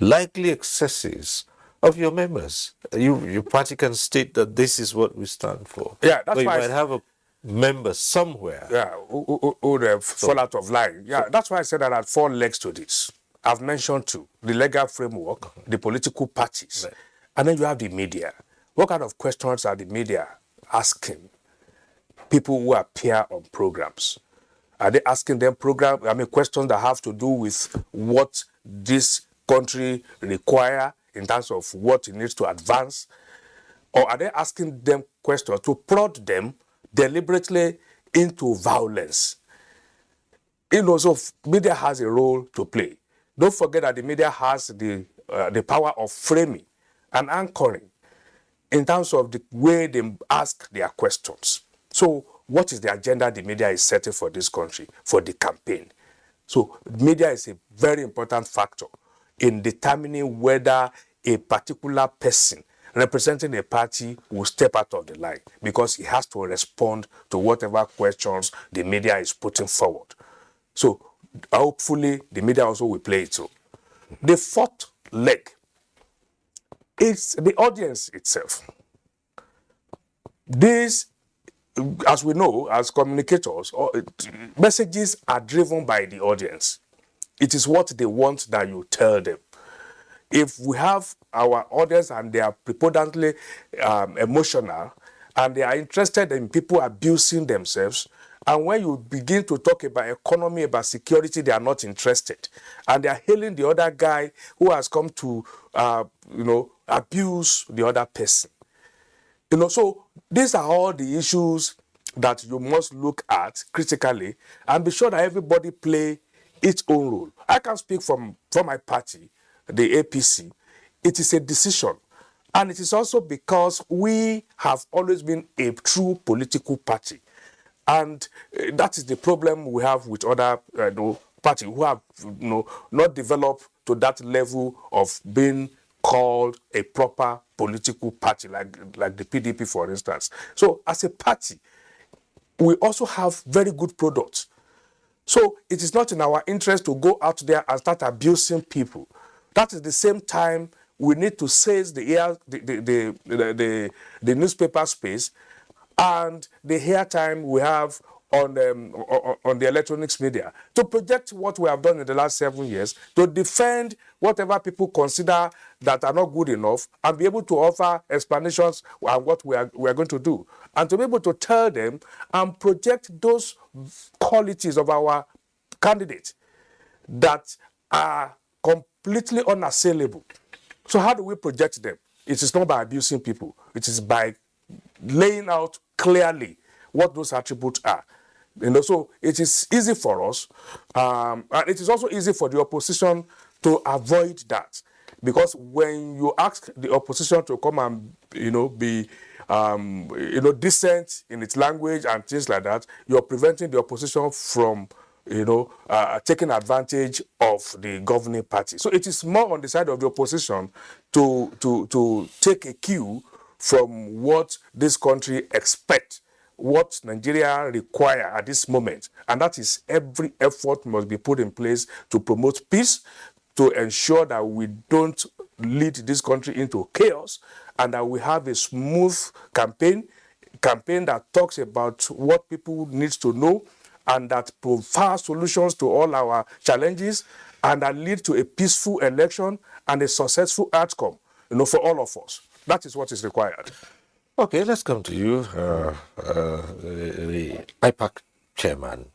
likely excesses of your members? Your party can state that this is what we stand for. Yeah, that's but you why might have a member somewhere. Yeah, who would fall out of line. Yeah, that's why I said that I had 4 legs to this. I've mentioned 2: the legal framework, the political parties, and then you have the media. What kind of questions are the media asking people who appear on programs? Are they asking them questions that have to do with what this country require in terms of what it needs to advance? Or are they asking them questions to prod them deliberately into violence? So media has a role to play. Don't forget that the media has the power of framing and anchoring in terms of the way they ask their questions. So what is the agenda the media is setting for this country, for the campaign? So media is a very important factor in determining whether a particular person representing a party will step out of the line, because he has to respond to whatever questions the media is putting forward. So hopefully the media also will play it too. The 4th leg is the audience itself. This, as we know, as communicators, messages are driven by the audience. It is what they want that you tell them. If we have our audience and they are preponderantly emotional, and they are interested in people abusing themselves, and when you begin to talk about economy, about security, they are not interested. And they are hailing the other guy who has come to, abuse the other person. So these are all the issues that you must look at critically and be sure that everybody play its own role. I can speak from my party, the APC. It is a decision. And it is also because we have always been a true political party. And that is the problem we have with other parties who have not developed to that level of being called a proper political party, like the PDP, for instance. So as a party, we also have very good products. So it is not in our interest to go out there and start abusing people. That is the same time we need to seize the newspaper space and the airtime we have on the electronics media to project what we have done in the last 7 years, to defend whatever people consider that are not good enough, and be able to offer explanations on what we are going to do, and to be able to tell them and project those qualities of our candidates that are completely unassailable. So how do we project them? It is not by abusing people. It is by laying out clearly what those attributes are. So it is easy for us, and it is also easy for the opposition to avoid that, because when you ask the opposition to come and be decent in its language and things like that, you're preventing the opposition from taking advantage of the governing party. So it is more on the side of the opposition to take a cue from what this country expects, what Nigeria require at this moment. And that is every effort must be put in place to promote peace, to ensure that we don't lead this country into chaos, and that we have a smooth campaign that talks about what people need to know, and that provides solutions to all our challenges, and that lead to a peaceful election and a successful outcome, for all of us. That is what is required. Okay, let's come to you, the IPAC chairman.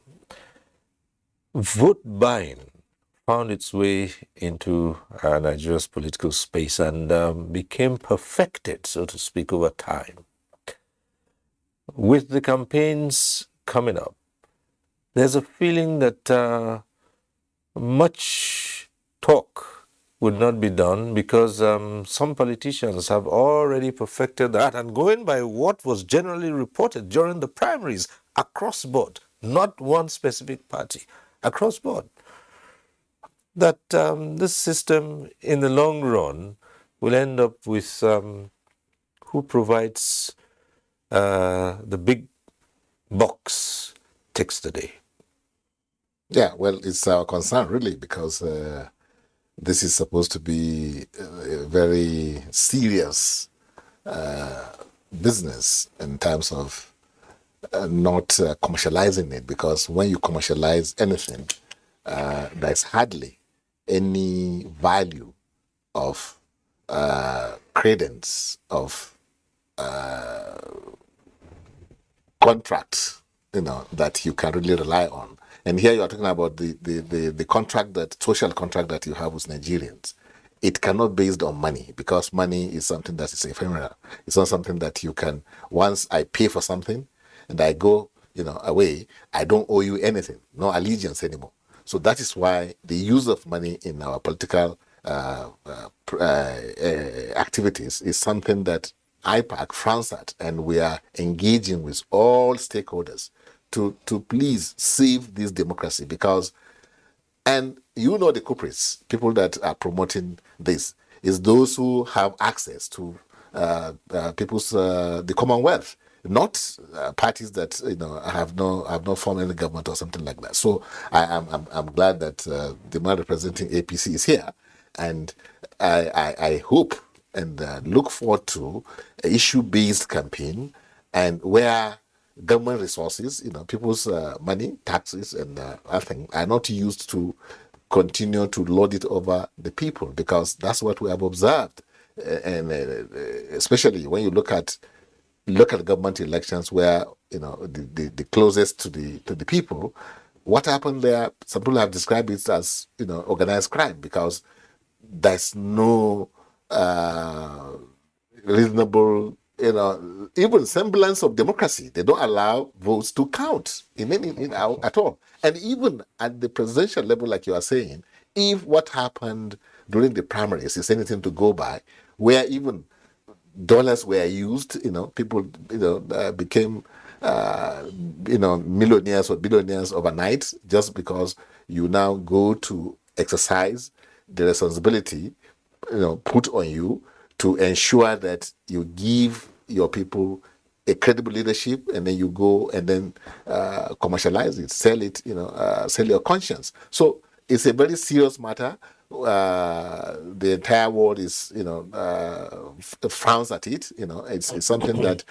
Vote buying found its way into Nigeria's political space and became perfected, so to speak, over time. With the campaigns coming up, there's a feeling that much talk would not be done because some politicians have already perfected that, and going by what was generally reported during the primaries across board, not one specific party, across board, that this system in the long run will end up with who provides the big box takes the day. Yeah, well, it's our concern really because this is supposed to be a very serious business in terms of not commercializing it, because when you commercialize anything, there's hardly any value of credence of contract, that you can really rely on. And here you are talking about the contract, that social contract that you have with Nigerians. It cannot be based on money, because money is something that is ephemeral. It's not something that you can, once I pay for something and I go, away, I don't owe you anything, no allegiance anymore. So that is why the use of money in our political activities is something that IPAC frowns at, and we are engaging with all stakeholders to please save this democracy, because, and the culprits, people that are promoting this, is those who have access to the Commonwealth, not parties that have no formed any government or something like that. So I'm glad that the man representing APC is here, and I hope and look forward to an issue-based campaign, and where government resources, people's money, taxes, and other things are not used to continue to load it over the people, because that's what we have observed, and especially when you look at government elections, where the closest to the people, what happened there? Some people have described it as organized crime, because there's no reasonable, even semblance of democracy. They don't allow votes to count at all. And even at the presidential level, like you are saying, if what happened during the primaries is anything to go by, where even dollars were used, people, became, millionaires or billionaires overnight, just because you now go to exercise the responsibility, put on you to ensure that you give your people a credible leadership, and then you go and then commercialize it, sell it, sell your conscience. So it's a very serious matter. The entire world is, frowns at it. It's something that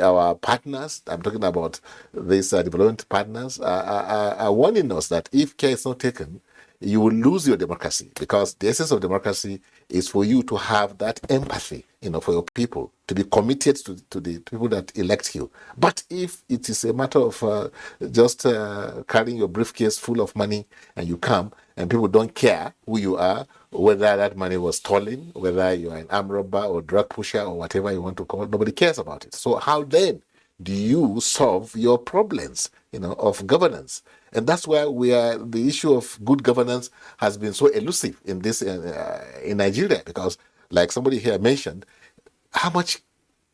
our partners, I'm talking about these development partners, are warning us that if care is not taken, you will lose your democracy, because the essence of democracy is for you to have that empathy, for your people, to be committed to the people that elect you. But if it is a matter of just carrying your briefcase full of money and you come, and people don't care who you are, whether that money was stolen, whether you are an armed robber or drug pusher or whatever you want to call it, nobody cares about it. So how then do you solve your problems, of governance? And that's why the issue of good governance has been so elusive in this in Nigeria, because, like somebody here mentioned, how much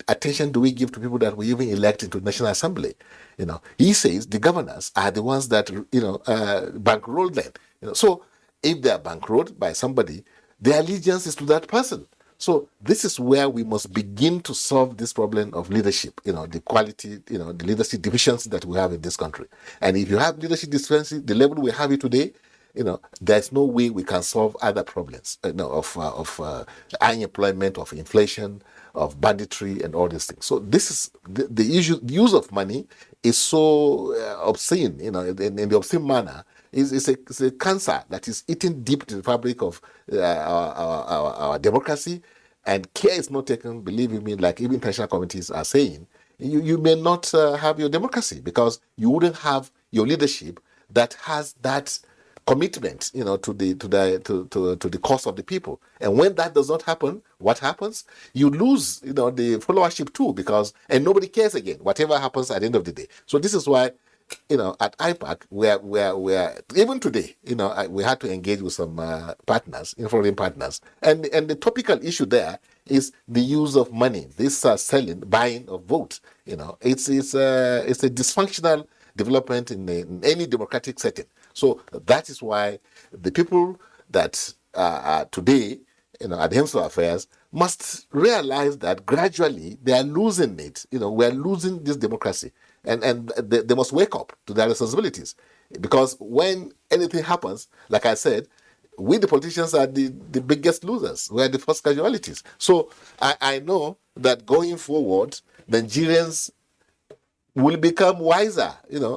attention do we give to people that we even elect into the National Assembly? He says the governors are the ones that bankroll them. So if they are bankrolled by somebody, their allegiance is to that person. So this is where we must begin to solve this problem of leadership, the quality, the leadership deficiency that we have in this country. And if you have leadership deficiency, the level we have it today, there's no way we can solve other problems of unemployment, of inflation, of banditry, and all these things. So this is the issue. The use of money is so obscene, in the obscene manner. It's a cancer that is eating deep into the fabric of our democracy, and care is not taken. Believe me, like even international committees are saying, you may not have your democracy because you wouldn't have your leadership that has that commitment, to the cause of the people. And when that does not happen, what happens? You lose, the followership too, and nobody cares again, whatever happens at the end of the day. So this is why, at IPAC, we're even today, we had to engage with some partners, foreign partners, and the topical issue there is the use of money. This buying of votes. It's a dysfunctional development in any democratic setting. So that is why the people that are today, at the helm of affairs, must realize that gradually they are losing it. We are losing this democracy, and they must wake up to their responsibilities. Because when anything happens, like I said, we the politicians are the biggest losers. We are the first casualties. So I know that going forward, Nigerians will become wiser.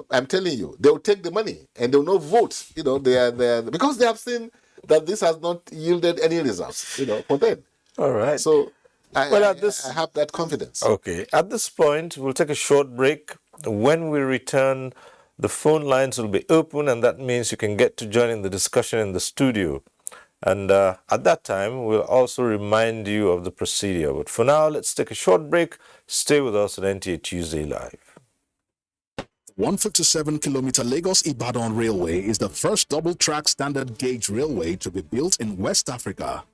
I'm telling you, they will take the money and they will not vote. Because they have seen that this has not yielded any results. For them. All right. So I have that confidence. Okay. At this point, we'll take a short break. When we return, the phone lines will be open, and that means you can get to join in the discussion in the studio. And at that time, we'll also remind you of the procedure. But for now, let's take a short break. Stay with us at NTA Tuesday Live. 157-kilometer Lagos-Ibadan Railway is the first double-track standard gauge railway to be built in West Africa.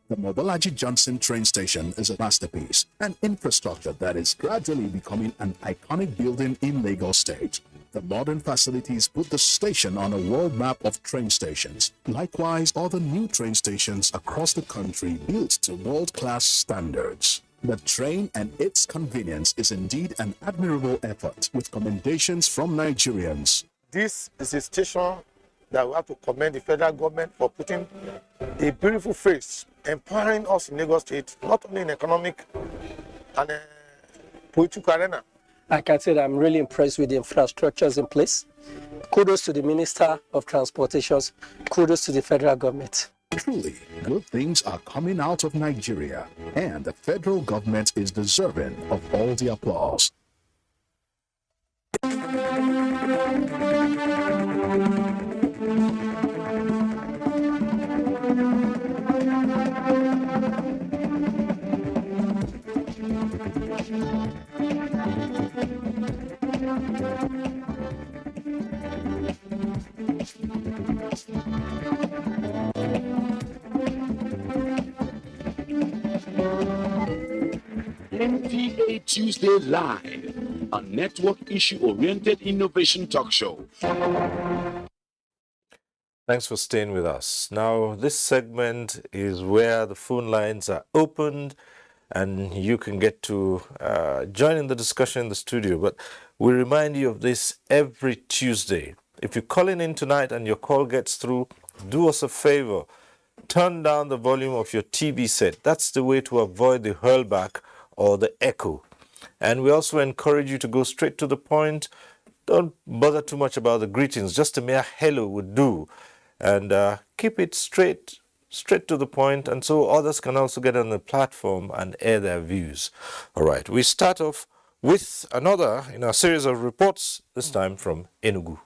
The Mobolaji Johnson train station is a masterpiece, an infrastructure that is gradually becoming an iconic building in Lagos State. The modern facilities put the station on a world map of train stations. Likewise, other new train stations across the country built to world-class standards. The train and its convenience is indeed an admirable effort, with commendations from Nigerians. This is a station that we have to commend the federal government for putting a beautiful face, empowering us in Lagos State, not only in economic and political arena. I can say that I'm really impressed with the infrastructures in place. Kudos to the Minister of Transportations. Kudos to the federal government. Truly, good things are coming out of Nigeria, and the federal government is deserving of all the applause. NTA Tuesday Live, a network issue-oriented innovation talk show. Thanks for staying with us. Now, this segment is where the phone lines are opened and you can get to join in the discussion in the studio. But we remind you of this every Tuesday. If you're calling in tonight and your call gets through, do us a favor. Turn down the volume of your TV set. That's the way to avoid the hurlback or the echo. And we also encourage you to go straight to the point. Don't bother too much about the greetings. Just a mere hello would do. And keep it straight to the point, and so others can also get on the platform and air their views. All right, we start off with another in our series of reports, this time from Enugu.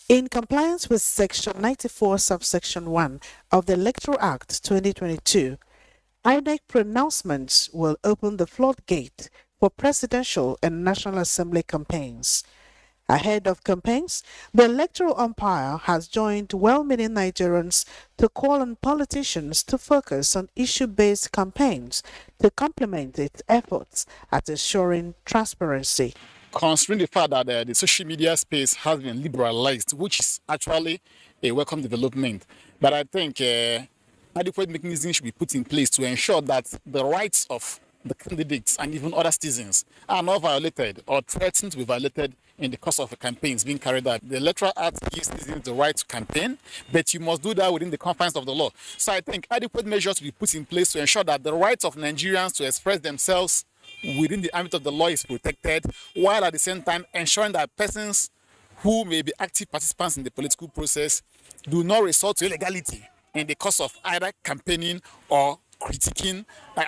In compliance with Section 94, Subsection 1 of the Electoral Act 2022, INEC pronouncements will open the floodgate for presidential and National Assembly campaigns. Ahead of campaigns, the electoral umpire has joined well-meaning Nigerians to call on politicians to focus on issue-based campaigns to complement its efforts at ensuring transparency. Considering the fact that the social media space has been liberalized, which is actually a welcome development, but I think adequate mechanisms should be put in place to ensure that the rights of the candidates and even other citizens are not violated or threatened to be violated in the course of the campaigns being carried out. The Electoral Act gives citizens the right to campaign, but you must do that within the confines of the law. So I think adequate measures will be put in place to ensure that the rights of Nigerians to express themselves within the ambit of the law is protected, while at the same time ensuring that persons who may be active participants in the political process do not resort to illegality in the course of either campaigning or critiquing,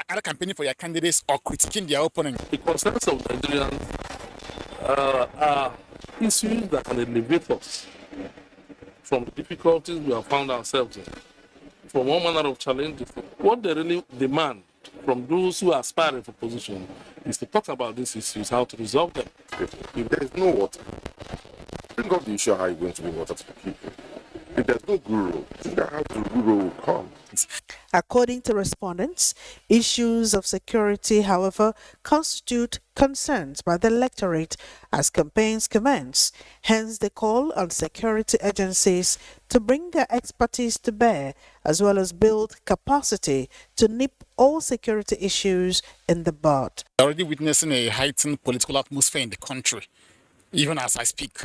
either campaigning for their candidates or critiquing their opponent. The concerns of Nigerians are issues that can elevate us from the difficulties we have found ourselves in, from one manner of challenges. What they really demand from those who are aspiring for position is to talk about these issues, how to resolve them. If there is no water, bring up the issue of how you're going to bring water to the people. If there's no guru, figure out how the guru will come. According to respondents, issues of security, however, constitute concerns by the electorate as campaigns commence. Hence, the call on security agencies to bring their expertise to bear, as well as build capacity to nip all security issues in the bud. We're already witnessing a heightened political atmosphere in the country, even as I speak.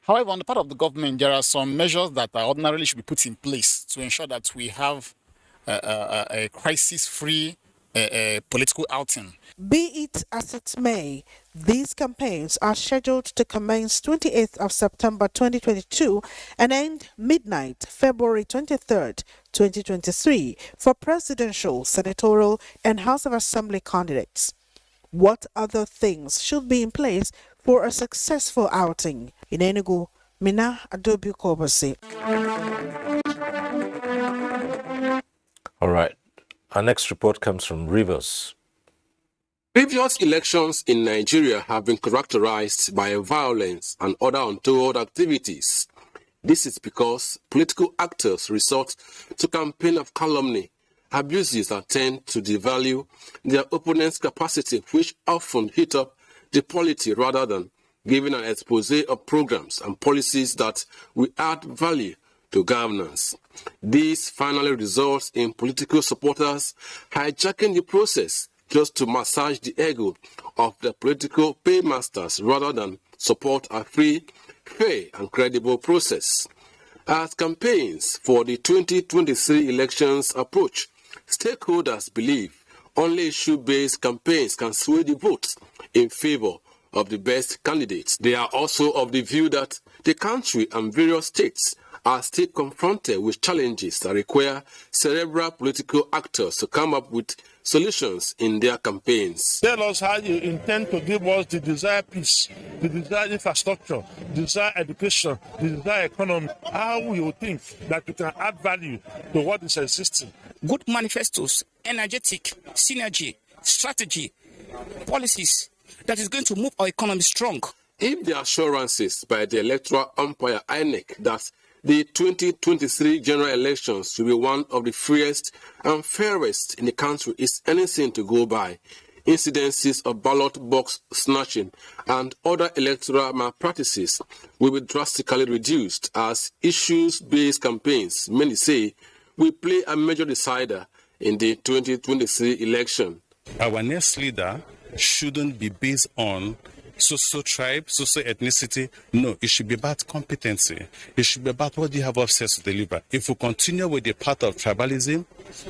However, on the part of the government, there are some measures that ordinarily should be put in place to ensure that we have a crisis-free political outing. Be it as it may, these campaigns are scheduled to commence 28th of September 2022 and end midnight February 23rd, 2023 for presidential, senatorial and House of Assembly candidates. What other things should be in place for a successful outing? In Enugu, Mina Adobe Kobasi. All right. Our next report comes from Rivers. Previous elections in Nigeria have been characterized by violence and other untoward activities. This is because political actors resort to campaign of calumny, abuses that tend to devalue their opponent's capacity, which often hit up the polity rather than giving an expose of programs and policies that will add value to governance. This finally results in political supporters hijacking the process just to massage the ego of the political paymasters rather than support a free, fair, and credible process. As campaigns for the 2023 elections approach, stakeholders believe only issue-based campaigns can sway the votes in favor of the best candidates. They are also of the view that the country and various states are still confronted with challenges that require cerebral political actors to come up with solutions in their campaigns. Tell us how you intend to give us the desired peace, the desired infrastructure, the desired education, the desired economy. How you think that you can add value to what is existing. Good manifestos, energetic, synergy, strategy, policies that is going to move our economy strong. If the assurances by the electoral umpire INEC that the 2023 general elections will be one of the freest and fairest in the country is anything to go by, incidences of ballot box snatching and other electoral malpractices will be drastically reduced as issues-based campaigns, many say, will play a major decider in the 2023 election. Our next leader shouldn't be based on social tribe, social ethnicity. No, it should be about competency. It should be about what you have access to deliver. If we continue with the path of tribalism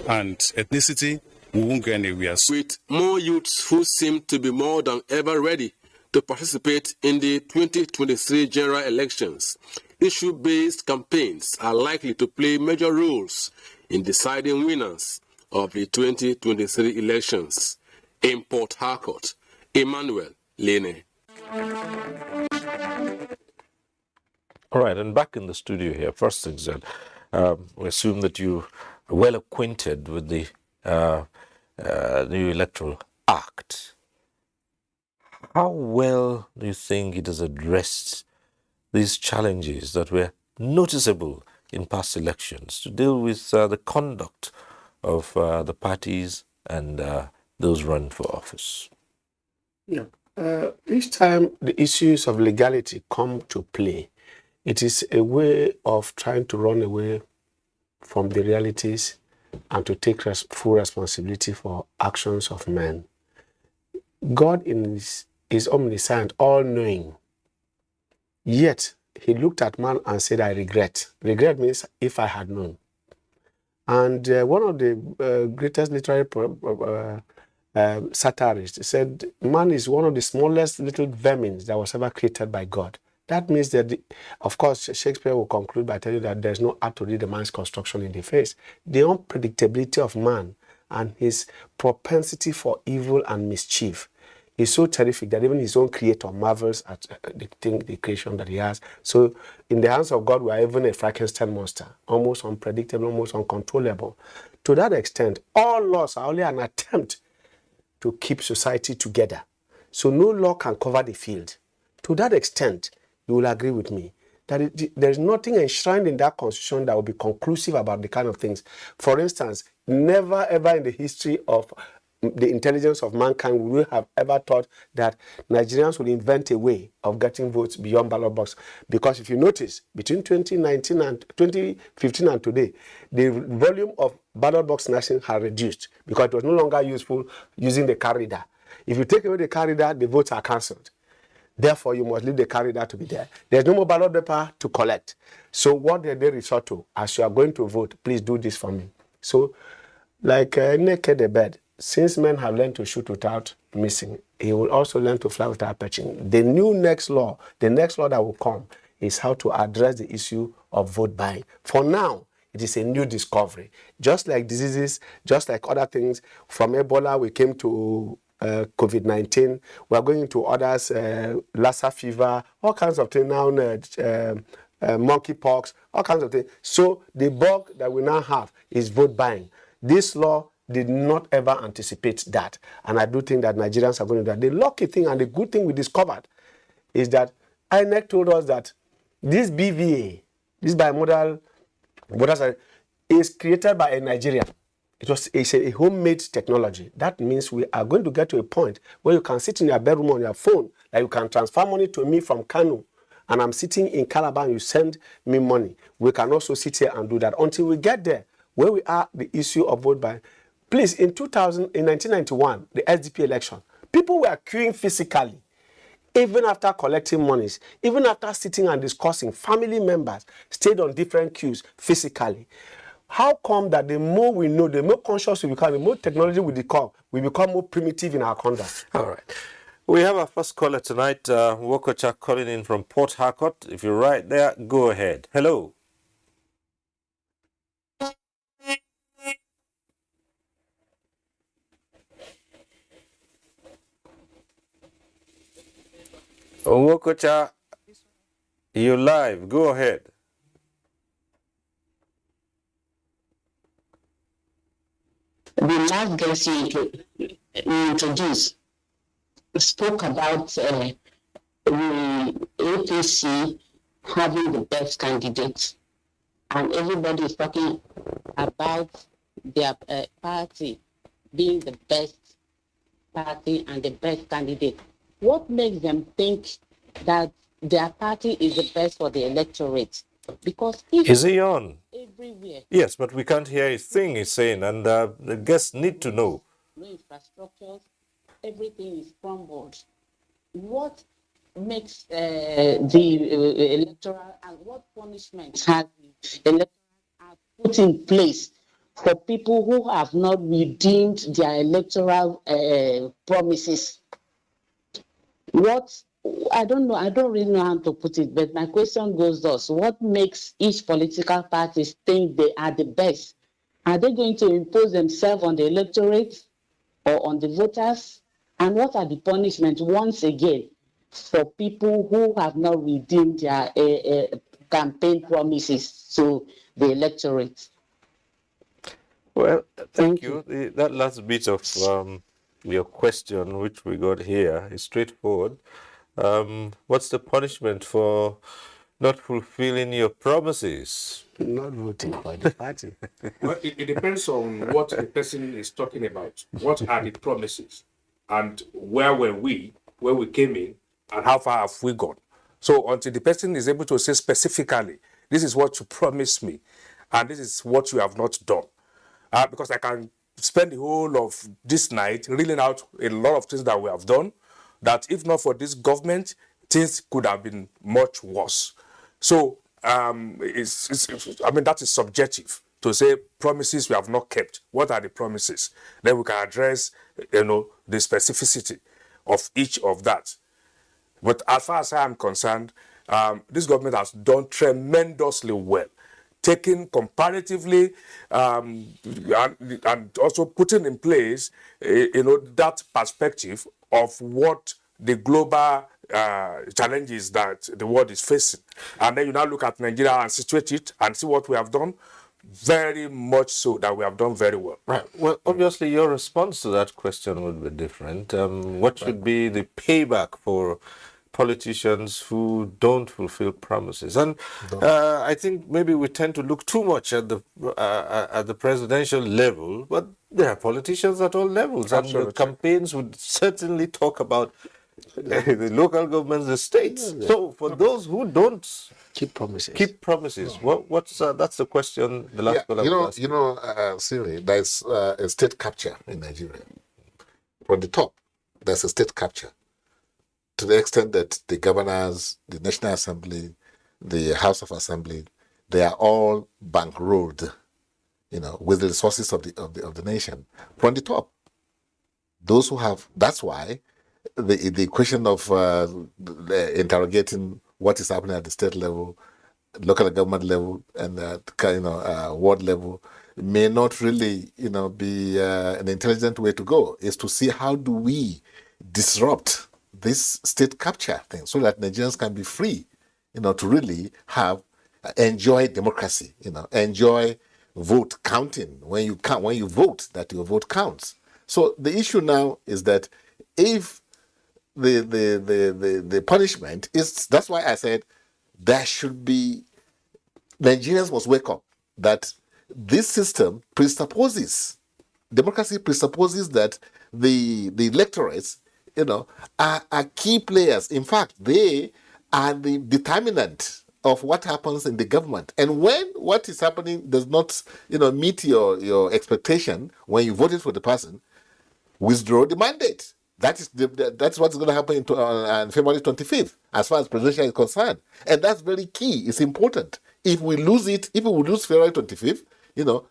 and ethnicity, we won't go anywhere. With more youths who seem to be more than ever ready to participate in the 2023 general elections, issue-based campaigns are likely to play major roles in deciding winners of the 2023 elections. In Port Harcourt, Emmanuel Lene. All right, and back in the studio here, first things that we assume that you are well acquainted with the new Electoral Act. How well do you think it has addressed these challenges that were noticeable in past elections to deal with the conduct of the parties and those running for office? Yeah. Each time the issues of legality come to play, it is a way of trying to run away from the realities and to take full responsibility for actions of men. God is omniscient, all-knowing. Yet, he looked at man and said, I regret. Regret means if I had known. And one of the greatest literary satirists said, man is one of the smallest little vermin that was ever created by God. That means that, of course, Shakespeare will conclude by telling you that there's no art to read a man's construction in the face. The unpredictability of man and his propensity for evil and mischief is so terrific that even his own creator marvels at the creation that he has. So in the hands of God, we are even a Frankenstein monster, almost unpredictable, almost uncontrollable. To that extent, all laws are only an attempt to keep society together. So no law can cover the field. To that extent, you will agree with me that there is nothing enshrined in that constitution that will be conclusive about the kind of things. For instance, never ever in the history of the intelligence of mankind would we have ever thought that Nigerians will invent a way of getting votes beyond ballot box. Because if you notice, between 2019 and 2015 and today, the volume of ballot box nation has reduced because it was no longer useful using the card reader. If you take away the card reader, the votes are cancelled. Therefore, you must leave the card reader to be there. There's no more ballot paper to collect. So what did they resort to? As you are going to vote, please do this for me. So, like naked the bed, since men have learned to shoot without missing, he will also learn to fly without perching. The next law that will come is how to address the issue of vote buying. For now, it is a new discovery. Just like diseases, just like other things, from Ebola we came to COVID-19, we are going to others, Lassa fever, all kinds of things now, monkeypox, all kinds of things. So the bug that we now have is vote buying. This law did not ever anticipate that. And I do think that Nigerians are going to do that. The lucky thing and the good thing we discovered is that INEC told us that this BVA, this bimodal voters, is created by a Nigerian. It's a homemade technology. That means we are going to get to a point where you can sit in your bedroom on your phone, like you can transfer money to me from Kano, and I'm sitting in Calabar and you send me money. We can also sit here and do that. Until we get there, where we are, the issue of vote buying. Please, in 1991, the SDP election, people were queuing physically, even after collecting monies, even after sitting and discussing. Family members stayed on different queues physically. How come that the more we know, the more conscious we become, the more technology we become more primitive in our conduct? All right. We have our first caller tonight, Wokocha calling in from Port Harcourt. If you're right there, go ahead. Hello. Wokocha, you're live. Go ahead. The last guest you introduced spoke about the APC having the best candidates, and everybody is talking about their party being the best party and the best candidate. What makes them think that their party is the best for the electorate? Because is he on? Everywhere. Yes, but we can't hear a thing he's saying, and the guests need to know. No infrastructures, everything is crumbled. What makes the electoral, and what punishment has the electoral put in place for people who have not redeemed their electoral promises? I don't know, I don't really know how to put it, but my question goes thus: what makes each political party think they are the best? Are they going to impose themselves on the electorate or on the voters? And what are the punishments, once again, for people who have not redeemed their campaign promises to the electorate? Well, thank you. That last bit of your question, which we got here, is straightforward. What's the punishment for not fulfilling your promises? Not voting for the party. Well, it depends on what the person is talking about. What are the promises? And where were we, where we came in, and how far have we gone? So until the person is able to say specifically, this is what you promised me, and this is what you have not done. Because I can spend the whole of this night reeling out a lot of things that we have done, that if not for this government, things could have been much worse. So I mean, that is subjective to say promises we have not kept. What are the promises? Then we can address, the specificity of each of that. But as far as I am concerned, this government has done tremendously well, taking comparatively and also putting in place, that perspective of what the global challenges that the world is facing. And then you now look at Nigeria and situate it and see what we have done. Very much so that we have done very well. Right. Well, obviously, your response to that question would be different. What should be the payback for politicians who don't fulfill promises? And I think maybe we tend to look too much at the presidential level, but there are politicians at all levels. Absolutely. And the campaigns would certainly talk about the local governments, the states. Yeah. So for those who don't keep promises, what's that's the question the last caller was asking. Siri, there's a state capture in Nigeria. From the top, there's a state capture. To the extent that the governors, the National Assembly, the House of Assembly, they are all bankrolled, with the resources of the nation. From the top, those who have. That's why the question of interrogating what is happening at the state level, local government level, and ward level may not really, be an intelligent way to go. Is to see how do we disrupt this state capture thing so that Nigerians can be free, to really enjoy democracy, enjoy vote counting. When you vote, that your vote counts. So the issue now is that if the punishment is, that's why I said there should be, Nigerians must wake up that this system presupposes, democracy presupposes that the electorates, are key players. In fact, they are the determinant of what happens in the government. And when what is happening does not, meet your expectation when you voted for the person, withdraw the mandate. That's what's going to happen on February 25th, as far as presidential is concerned. And that's very key. It's important. If we lose February 25th,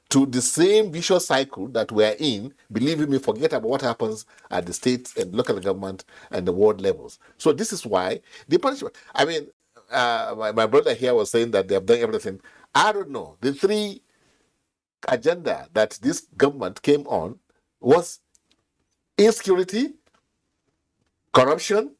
to the same vicious cycle that we're in, believe me, forget about what happens at the state and local government and the ward levels. So this is why the punishment. I mean, my brother here was saying that they have done everything. I don't know. The three agenda that this government came on was insecurity, corruption,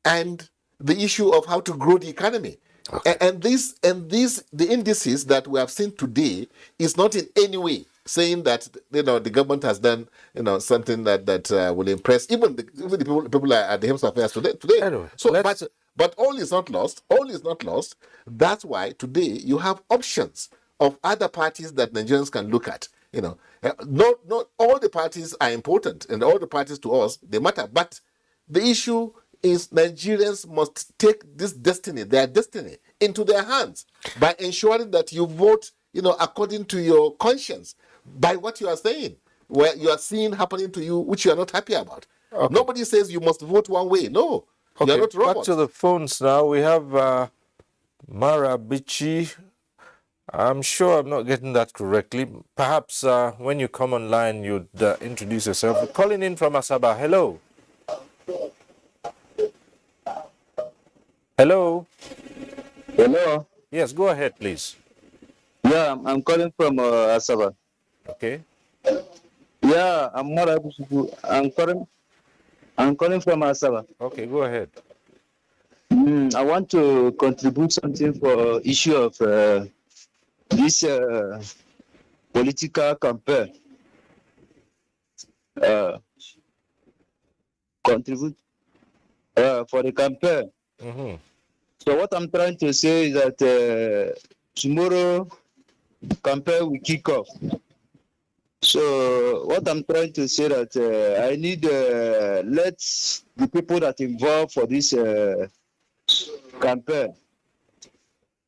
and the issue of how to grow the economy. Okay. And the indices that we have seen today is not in any way saying that the government has done something that will impress even the people at the helms of affairs today. Anyway, so but all is not lost. All is not lost. That's why today you have options of other parties that Nigerians can look at. Not all the parties are important, and all the parties to us they matter. But the issue is Nigerians must take their destiny, into their hands by ensuring that you vote, according to your conscience, by what you are saying, where you are seeing happening to you, which you are not happy about. Okay. Nobody says you must vote one way. No, you are not robots. Back to the phones now. We have Mara Bichi. I'm sure I'm not getting that correctly. Perhaps when you come online, you'd introduce yourself. We're calling in from Asaba. Hello. Hello. Hello. Yes, go ahead, please. Yeah, I'm calling from Asaba. Okay. Yeah, I'm not able to. I'm calling from Asaba. Okay, go ahead. I want to contribute something for issue of this political campaign. contribute for the campaign. So what I'm trying to say is that tomorrow campaign will kick off. So what I'm trying to say that I need let the people that involved for this campaign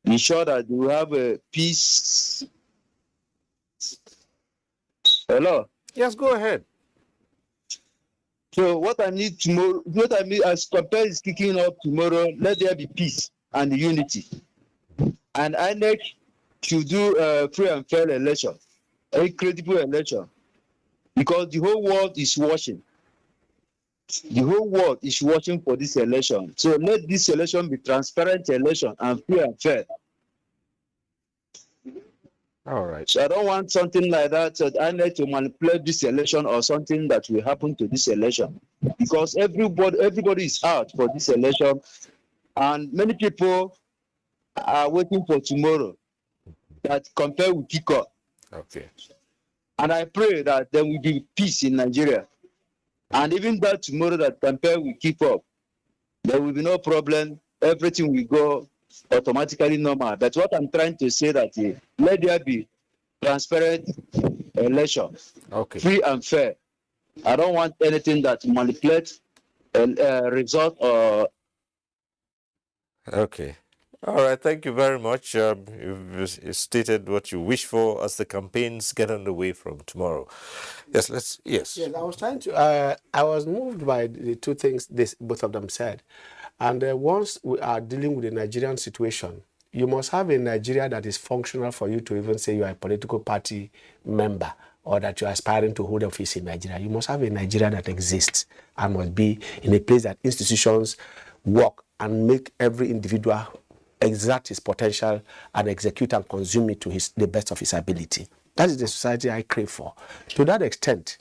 ensure that we have a peace. Hello. Yes, go ahead. So what I need tomorrow, what I mean as campaign is kicking off tomorrow, let there be peace and unity. And INEC should do a free and fair election, a credible election, because the whole world is watching. The whole world is watching for this election. So let this election be transparent election and free and fair. All right. So I don't want something like that. So I need to manipulate this election or something that will happen to this election, because everybody is out for this election, and many people are waiting for tomorrow that campaign will kick off. Okay. And I pray that there will be peace in Nigeria, and even that tomorrow that campaign will kick off, there will be no problem. Everything will go automatically normal. That's what I'm trying to say, that let there be transparent election, free and fair. I don't want anything that manipulates a result or. Okay. All right. Thank you very much. You've stated what you wish for as the campaigns get underway from tomorrow. Yes. Yes. Yes, I was trying to. I was moved by the two things both of them said, and once we are dealing with the Nigerian situation, you must have a Nigeria that is functional for you to even say you are a political party member or that you are aspiring to hold office in Nigeria. You must have a Nigeria that exists and must be in a place that institutions work and make every individual exert his potential and execute and consume it to the best of his ability. That is the society I crave for. To that extent,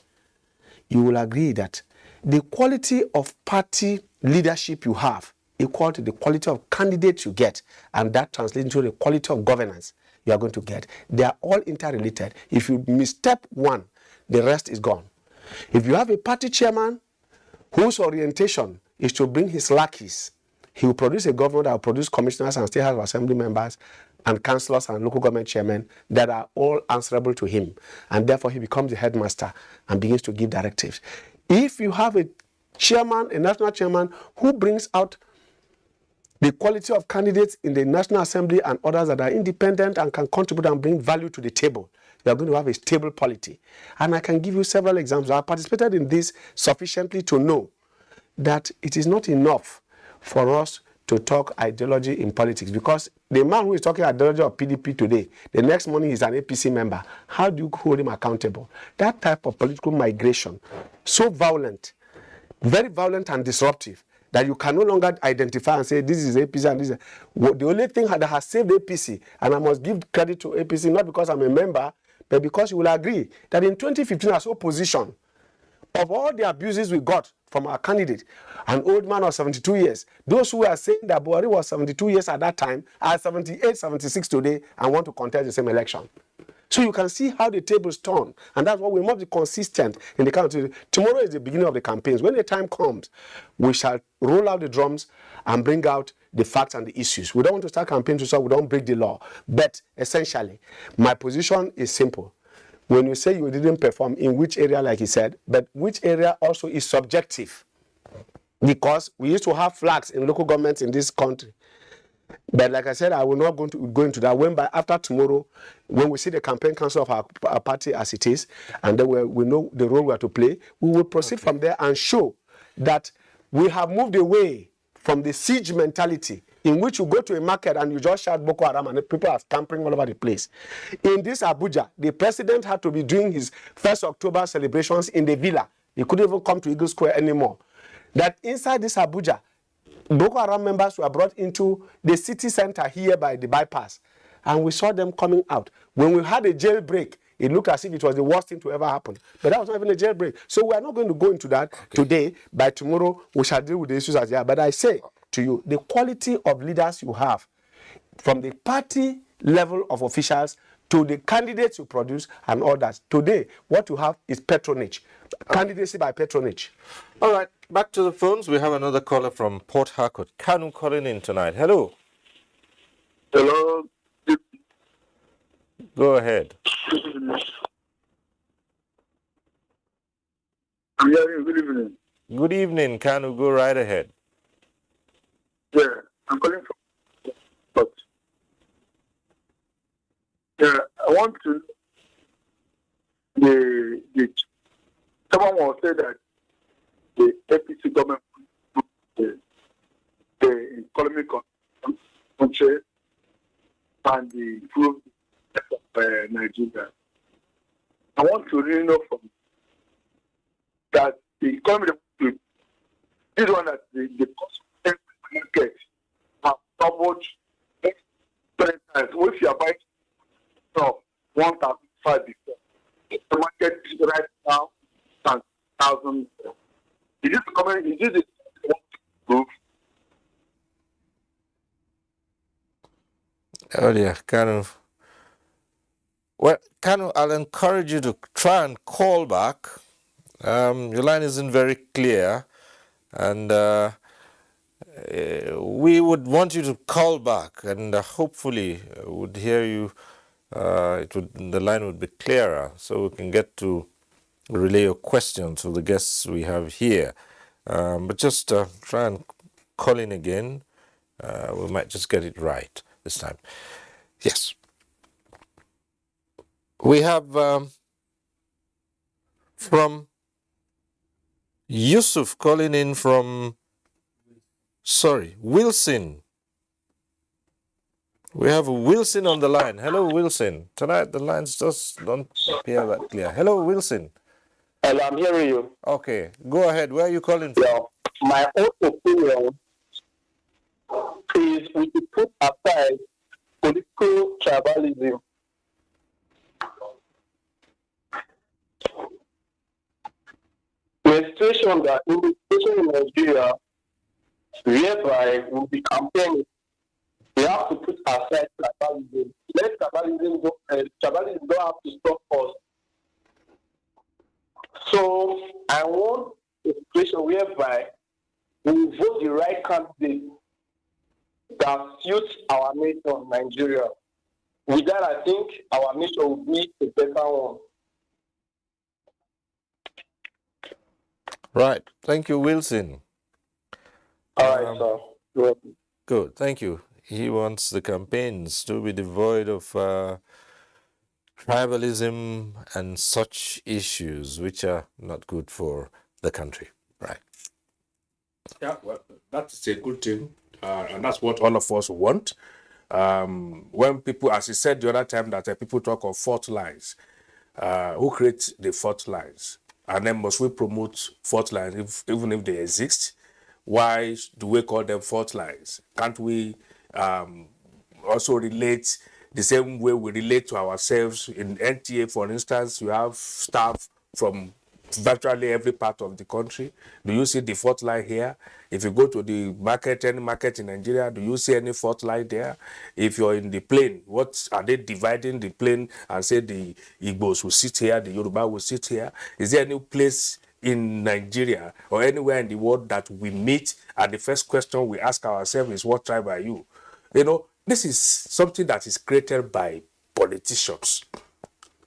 you will agree that the quality of party leadership you have equal to the quality of candidates you get, and that translates into the quality of governance you are going to get. They are all interrelated. If you misstep one, the rest is gone. If you have a party chairman whose orientation is to bring his lackeys, he will produce a government that will produce commissioners and state house of assembly members and councillors and local government chairmen that are all answerable to him, and therefore he becomes the headmaster and begins to give directives. If you have a chairman, a national chairman, who brings out the quality of candidates in the National Assembly and others that are independent and can contribute and bring value to the table, you are going to have a stable polity. And I can give you several examples. I participated in this sufficiently to know that it is not enough for us to talk ideology in politics, because the man who is talking ideology of PDP today, the next morning he's an APC member. How do you hold him accountable? That type of political migration, so violent, very violent and disruptive, that you can no longer identify and say this is APC and this is. The only thing that has saved APC, and I must give credit to APC, not because I'm a member, but because you will agree that in 2015 as opposition, of all the abuses we got from our candidate, an old man of 72 years, those who are saying that Buhari was 72 years at that time are 78, 76 today and want to contest the same election. So you can see how the tables turn, and that's why we must be consistent in the country. Tomorrow is the beginning of the campaigns. When the time comes, we shall roll out the drums and bring out the facts and the issues. We don't want to start campaigns so we don't break the law. But essentially, my position is simple. When you say you didn't perform, in which area, like he said, but which area also is subjective. Because we used to have flags in local governments in this country. But like I said, I will not go into that. When after tomorrow, when we see the campaign council of our party as it is, and then we know the role we are to play, we will proceed from there and show that we have moved away from the siege mentality in which you go to a market and you just shout Boko Haram and people are scampering all over the place. In this Abuja, the president had to be doing his 1st October celebrations in the villa. He couldn't even come to Eagle Square anymore. That inside this Abuja, Boko Haram members were brought into the city center here by the bypass, and we saw them coming out. When we had a jailbreak, it looked as if it was the worst thing to ever happen. But that was not even a jailbreak. So we are not going to go into that today. By tomorrow, we shall deal with the issues as they are. But I say to you, the quality of leaders you have, from the party level of officials to the candidates you produce and others. Today, what you have is patronage, candidacy by patronage. All right, back to the phones. We have another caller from Port Harcourt. Kanu calling in tonight. Hello. Hello. Go ahead. Good evening. Good evening, Kanu. Go right ahead. Yeah, I'm calling from. But yeah, I want to. Someone will say that the APC government the economic country and the improved of Nigeria. I want to really know from that the economy, this one that the cost of market have doubled 10 times. If you are buying stuff 1,005 before, the market is right now 1,000. Is this comment? Is this the proof? Oh yeah, Kanu. Well, Kanu, I'll encourage you to try and call back. Your line isn't very clear, and we would want you to call back, and hopefully would hear you. The line would be clearer, so we can get to relay your questions to the guests we have here. But just try and call in again. We might just get it right this time. Yes. We have from Yusuf calling in from, Wilson. We have Wilson on the line. Hello, Wilson. Tonight the lines just don't appear that clear. Hello, Wilson. Hello, I'm hearing you. Okay, go ahead. Where are you calling from? Yeah, my own opinion is we should put aside political tribalism. The situation that in the situation in Nigeria, whereby we'll be campaigning, we have to put aside tribalism. Let tribalism go. Tribalism don't have to stop us. So I want a situation whereby we vote the right candidate that suits our nation, Nigeria. With that, I think our nation will be a better one. Right. Thank you, Wilson. All right, sir. Good. Thank you. He wants the campaigns to be devoid of tribalism and such issues which are not good for the country. Right. Yeah, well, that's a good thing. And that's what all of us want. When people, as you said the other time, that people talk of fault lines, who creates the fault lines? And then must we promote fault lines even if they exist? Why do we call them fault lines? Can't we also relate the same way we relate to ourselves? In NTA, for instance, you have staff from virtually every part of the country. Do you see the fault line here? If you go to the market, any market in Nigeria, do you see any fault line there? If you're in the plain, what are they dividing the plain and say the Igbos will sit here, the Yoruba will sit here? Is there any place in Nigeria or anywhere in the world that we meet and the first question we ask ourselves is, what tribe are you? You know, this is something that is created by politicians,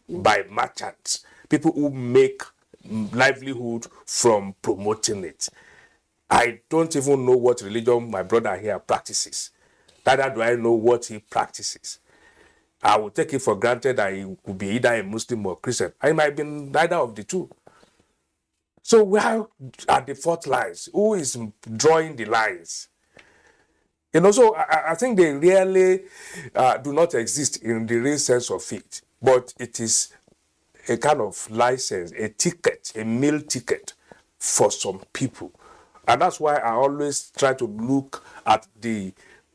by merchants, people who make livelihood from promoting it. I don't even know what religion my brother here practices. Neither do I know what he practices. I will take it for granted that he could be either a Muslim or Christian. I might be neither of the two. So where are the fault lines? Who is drawing the lines? You know, so I think they really do not exist in the real sense of it. But it is a kind of license, a ticket, a meal ticket for some people. And that's why I always try to look at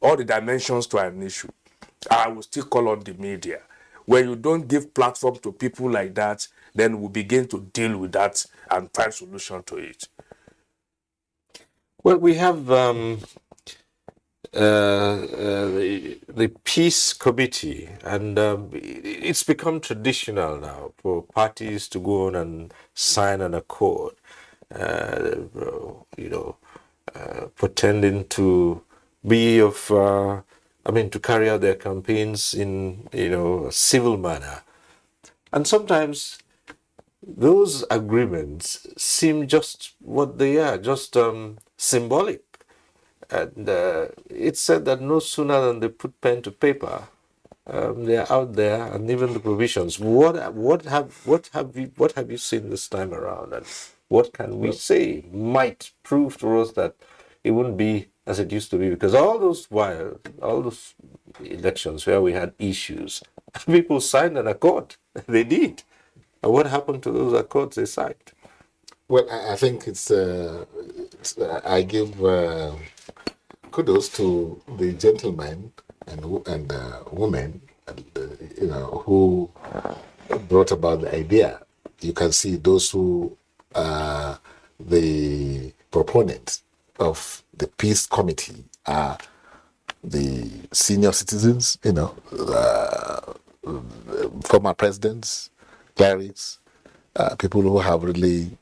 all the dimensions to an issue. I will still call on the media. When you don't give platform to people like that, then we begin to deal with that and find solution to it. Well, we have the peace committee, and it's become traditional now for parties to go on and sign an accord, pretending to be of, to carry out their campaigns in, a civil manner. And sometimes those agreements seem just what they are, just symbolic. And it's said that no sooner than they put pen to paper, they're out there, and even the provisions. What have you seen this time around, and what can we say might prove to us that it wouldn't be as it used to be? Because all those elections where we had issues, people signed an accord. They did. And what happened to those accords they signed? Well, I think I give kudos to the gentlemen and women, who brought about the idea. You can see those who are the proponents of the peace committee are the senior citizens, former presidents, clerics, people who have really,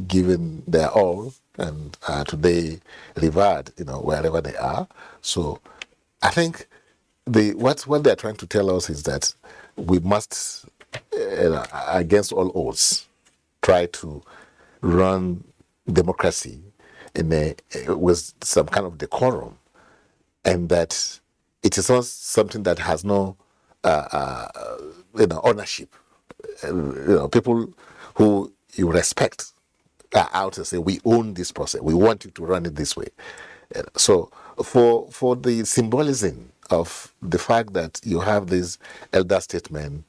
given their all and are today revered, wherever they are. So I think what they're trying to tell us is that we must, against all odds, try to run democracy with some kind of decorum, and that it is not something that has no ownership. People who you respect are out and say, we own this process, we want you to run it this way. So for the symbolism of the fact that you have these elder statesmen,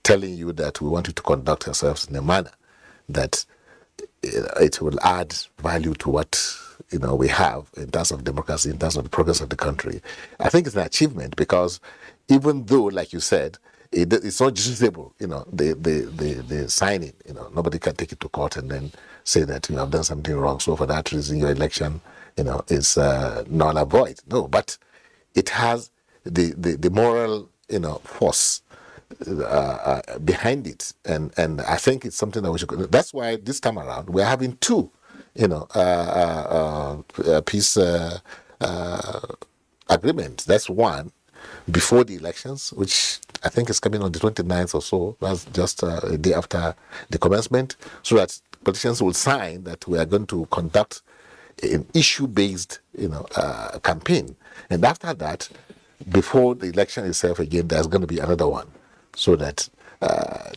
telling you that we want you to conduct yourselves in a manner that it will add value to what we have in terms of democracy, in terms of the progress of the country. I think it's an achievement, because even though, like you said, it's not justiciable, the signing, nobody can take it to court and then say that you have done something wrong. So for that reason, your election, is null and void. No, but it has the moral, force behind it, and I think it's something that we should. That's why this time around we're having two, peace agreements. That's one before the elections, which I think is coming on the 29th or so. That's just a day after the commencement, so that politicians will sign that we are going to conduct an issue-based, campaign. And after that, before the election itself again, there's going to be another one, so that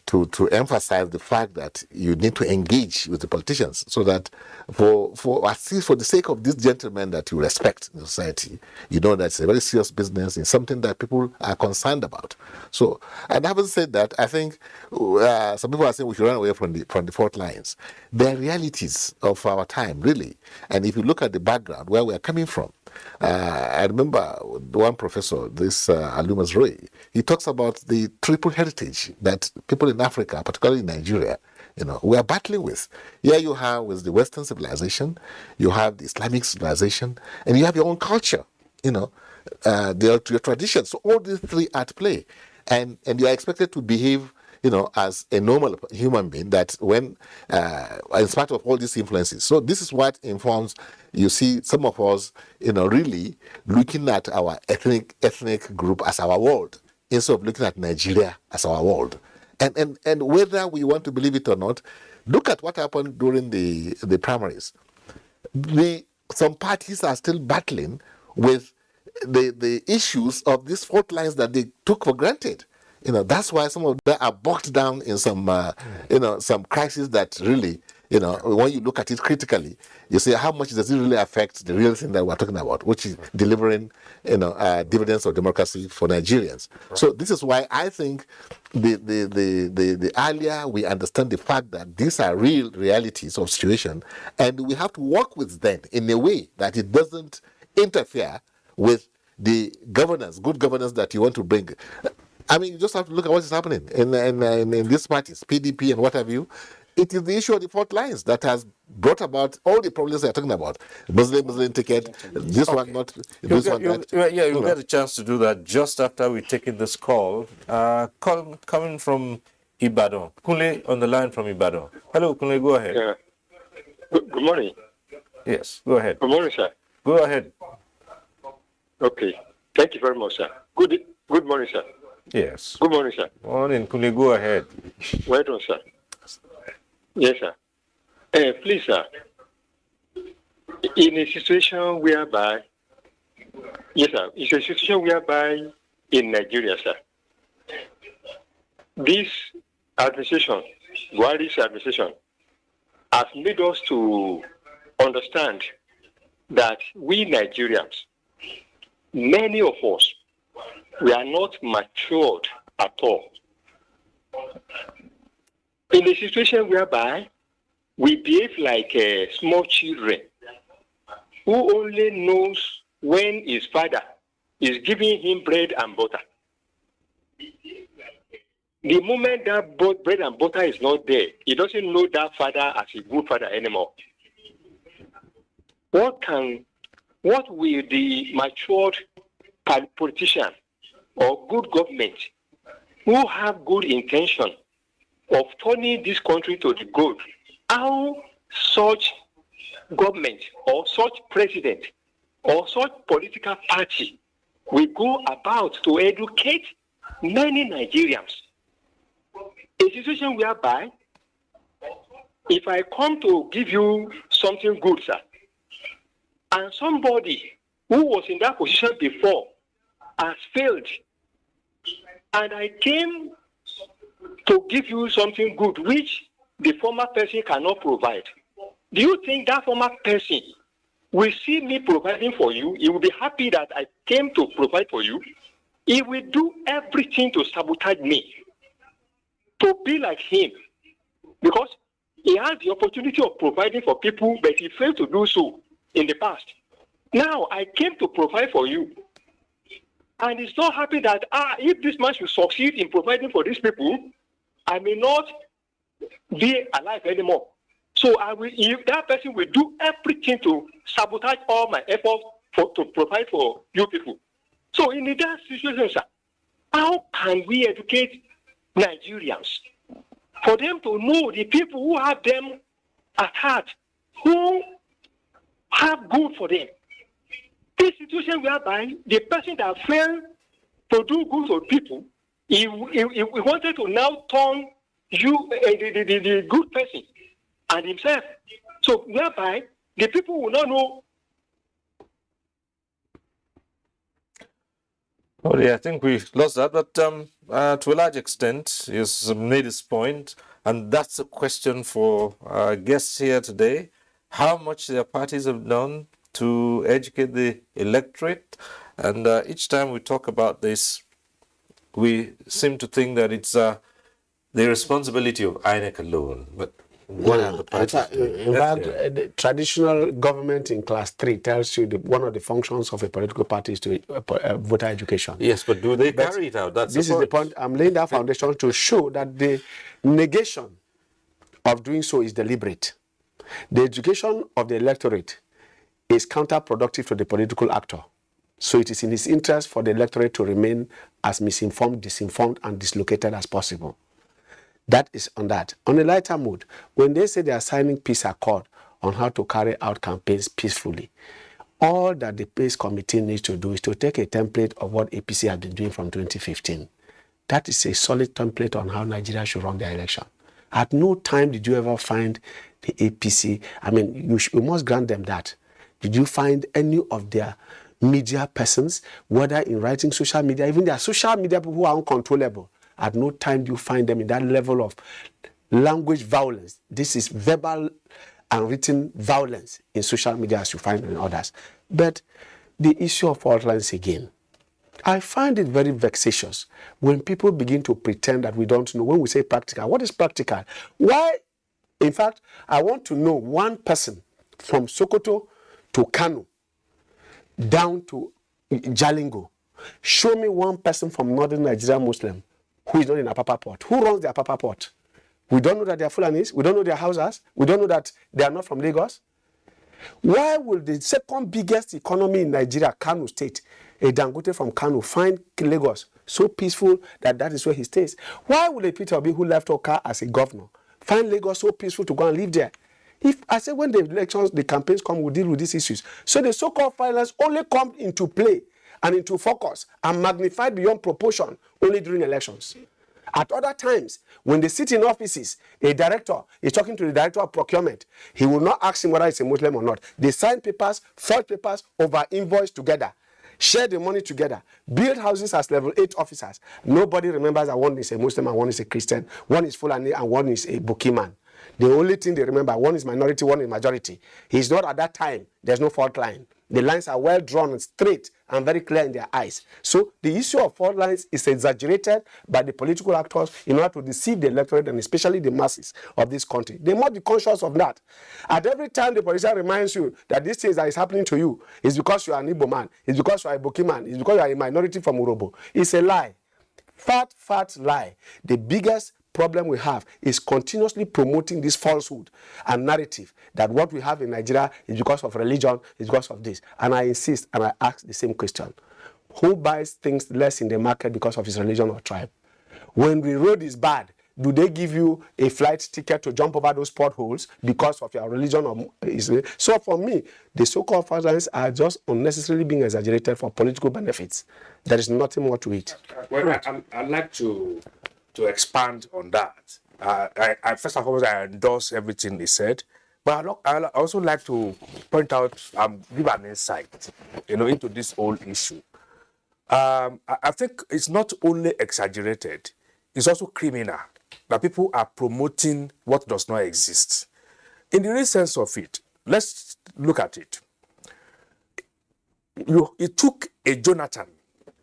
to emphasize the fact that you need to engage with the politicians, so that for at least for the sake of this gentleman that you respect in society, that it's a very serious business, it's something that people are concerned about. So, and having said that, I think some people are saying we should run away from the fault lines. They're realities of our time, really. And if you look at the background where we are coming from, I remember one professor, this Alumas Ray, he talks about the triple heritage that people in Africa, particularly in Nigeria, we are battling with. Here you have with the Western civilization, you have the Islamic civilization, and you have your own culture, your traditions. So all these three are at play. And you are expected to behave as a normal human being, that when, in spite of all these influences. So this is what informs, you see, some of us, really looking at our ethnic group as our world, instead of looking at Nigeria as our world. And whether we want to believe it or not, look at what happened during the primaries. Some parties are still battling with the issues of these fault lines that they took for granted. That's why some of them are bogged down in some crisis that really, when you look at it critically, you say, how much does it really affect the real thing that we're talking about, which is delivering, dividends of democracy for Nigerians. Right. So this is why I think the earlier we understand the fact that these are real realities of situation, and we have to work with them in a way that it doesn't interfere with the good governance that you want to bring. I mean, you just have to look at what is happening in these parties, PDP and what have you. it is the issue of the fault lines that has brought about all the problems they're talking about. Muslim ticket, this one not, this one that. You'll get a chance to do that just after we take in this call. Coming from Ibadan. Kunle on the line from Ibadan. Hello, Kunle, go ahead. Yeah. Good morning. Yes, go ahead. Good morning, sir. Go ahead. Okay. Thank you very much, sir. Good morning, sir. Yes. Good morning, sir. Morning, Kunle, go ahead. Well done, sir. Yes, sir. Please, sir. In a situation whereby, yes, sir, it's a situation whereby in Nigeria, sir, this administration, Buhari's administration, has made us to understand that we Nigerians, many of us, we are not matured at all. In a situation whereby we behave like small children who only knows when his father is giving him bread and butter. The moment that bread and butter is not there, he doesn't know that father as a good father anymore. What will the matured politician or good government who have good intention of turning this country to the good, how such government or such president or such political party will go about to educate many Nigerians? A situation whereby if I come to give you something good, sir, and somebody who was in that position before has failed, and I came to give you something good which the former person cannot provide, do you think that former person will see me providing for you? He will be happy that I came to provide for you. He will do everything to sabotage me, to be like him, because he had the opportunity of providing for people, but he failed to do so in the past. Now I came to provide for you, and he's not happy that if this man should succeed in providing for these people, I may not be alive anymore. So if that person will do everything to sabotage all my efforts to provide for you people. So in that situation, sir, how can we educate Nigerians for them to know the people who have them at heart, who have good for them? This situation whereby the person that failed to do good for people, he wanted to now turn you, the good person, and himself. So whereby the people will not know. Oh, yeah, I think we lost that, but to a large extent, he's made his point, and that's a question for our guests here today. How much their parties have done to educate the electorate, and each time we talk about this, we seem to think that it's the responsibility of INEC alone, but what are the parties doing? In fact, the traditional government in class 3 tells you one of the functions of a political party is to voter education. Yes, but do they carry it out? This is the point. I'm laying that foundation to show that the negation of doing so is deliberate. The education of the electorate is counterproductive to the political actor. So it is in his interest for the electorate to remain as misinformed, disinformed, and dislocated as possible. That is on that. On a lighter mood, when they say they are signing peace accord on how to carry out campaigns peacefully, all that the peace committee needs to do is to take a template of what APC has been doing from 2015. That is a solid template on how Nigeria should run their election. At no time did you ever find the APC, I mean, you must grant them that. Did you find any of their media persons, whether in writing, social media, even their social media people who are uncontrollable? At no time do you find them in that level of language violence. This is verbal and written violence in social media as you find in others. But the issue of fault lines again, I find it very vexatious when people begin to pretend that we don't know. When we say practical, what is practical? Why? In fact, I want to know one person from Sokoto to Kano down to Jalingo. Show me one person from northern Nigeria Muslim who is not in Apapa Port. Who runs the Apapa Port? We don't know that they are Fulanis. We don't know their houses. We don't know that they are not from Lagos. Why will the second biggest economy in Nigeria, Kano State, a Dangote from Kano, find Lagos so peaceful that that is where he stays? Why will a Peter Obi who left Oka as a governor find Lagos so peaceful to go and live there? If I say when the elections, the campaigns come, we'll deal with these issues. So the so-called violence only comes into play and into focus and magnified beyond proportion only during elections. At other times, when they sit in offices, a director is talking to the director of procurement. He will not ask him whether he's a Muslim or not. They sign papers, forge papers, over invoice together, share the money together, build houses as level 8 officers. Nobody remembers that one is a Muslim and one is a Christian, one is Fulani and one is a Bukiman. The only thing they remember, one is minority, one is majority. He's not at that time. There's no fault line. The lines are well drawn and straight and very clear in their eyes. So the issue of fault lines is exaggerated by the political actors in order to deceive the electorate and especially the masses of this country. They must be conscious of that. At every time the politician reminds you that these things that is happening to you is because you are an Igbo man, it's because you are a Boki man, it's because you are a minority from Urobo. It's a lie. Fat lie. The biggest problem we have is continuously promoting this falsehood and narrative that what we have in Nigeria is because of religion, is because of this. And I insist and I ask the same question. Who buys things less in the market because of his religion or tribe? When the road is bad, do they give you a flight ticket to jump over those potholes because of your religion? Or so for me, the so-called violence are just unnecessarily being exaggerated for political benefits. There is nothing more to it. Well, I'd like to expand on that. I first and foremost, I endorse everything he said, but I also like to point out, give an insight, into this whole issue. I think it's not only exaggerated, it's also criminal that people are promoting what does not exist. In the real sense of it, let's look at it. It took a Jonathan,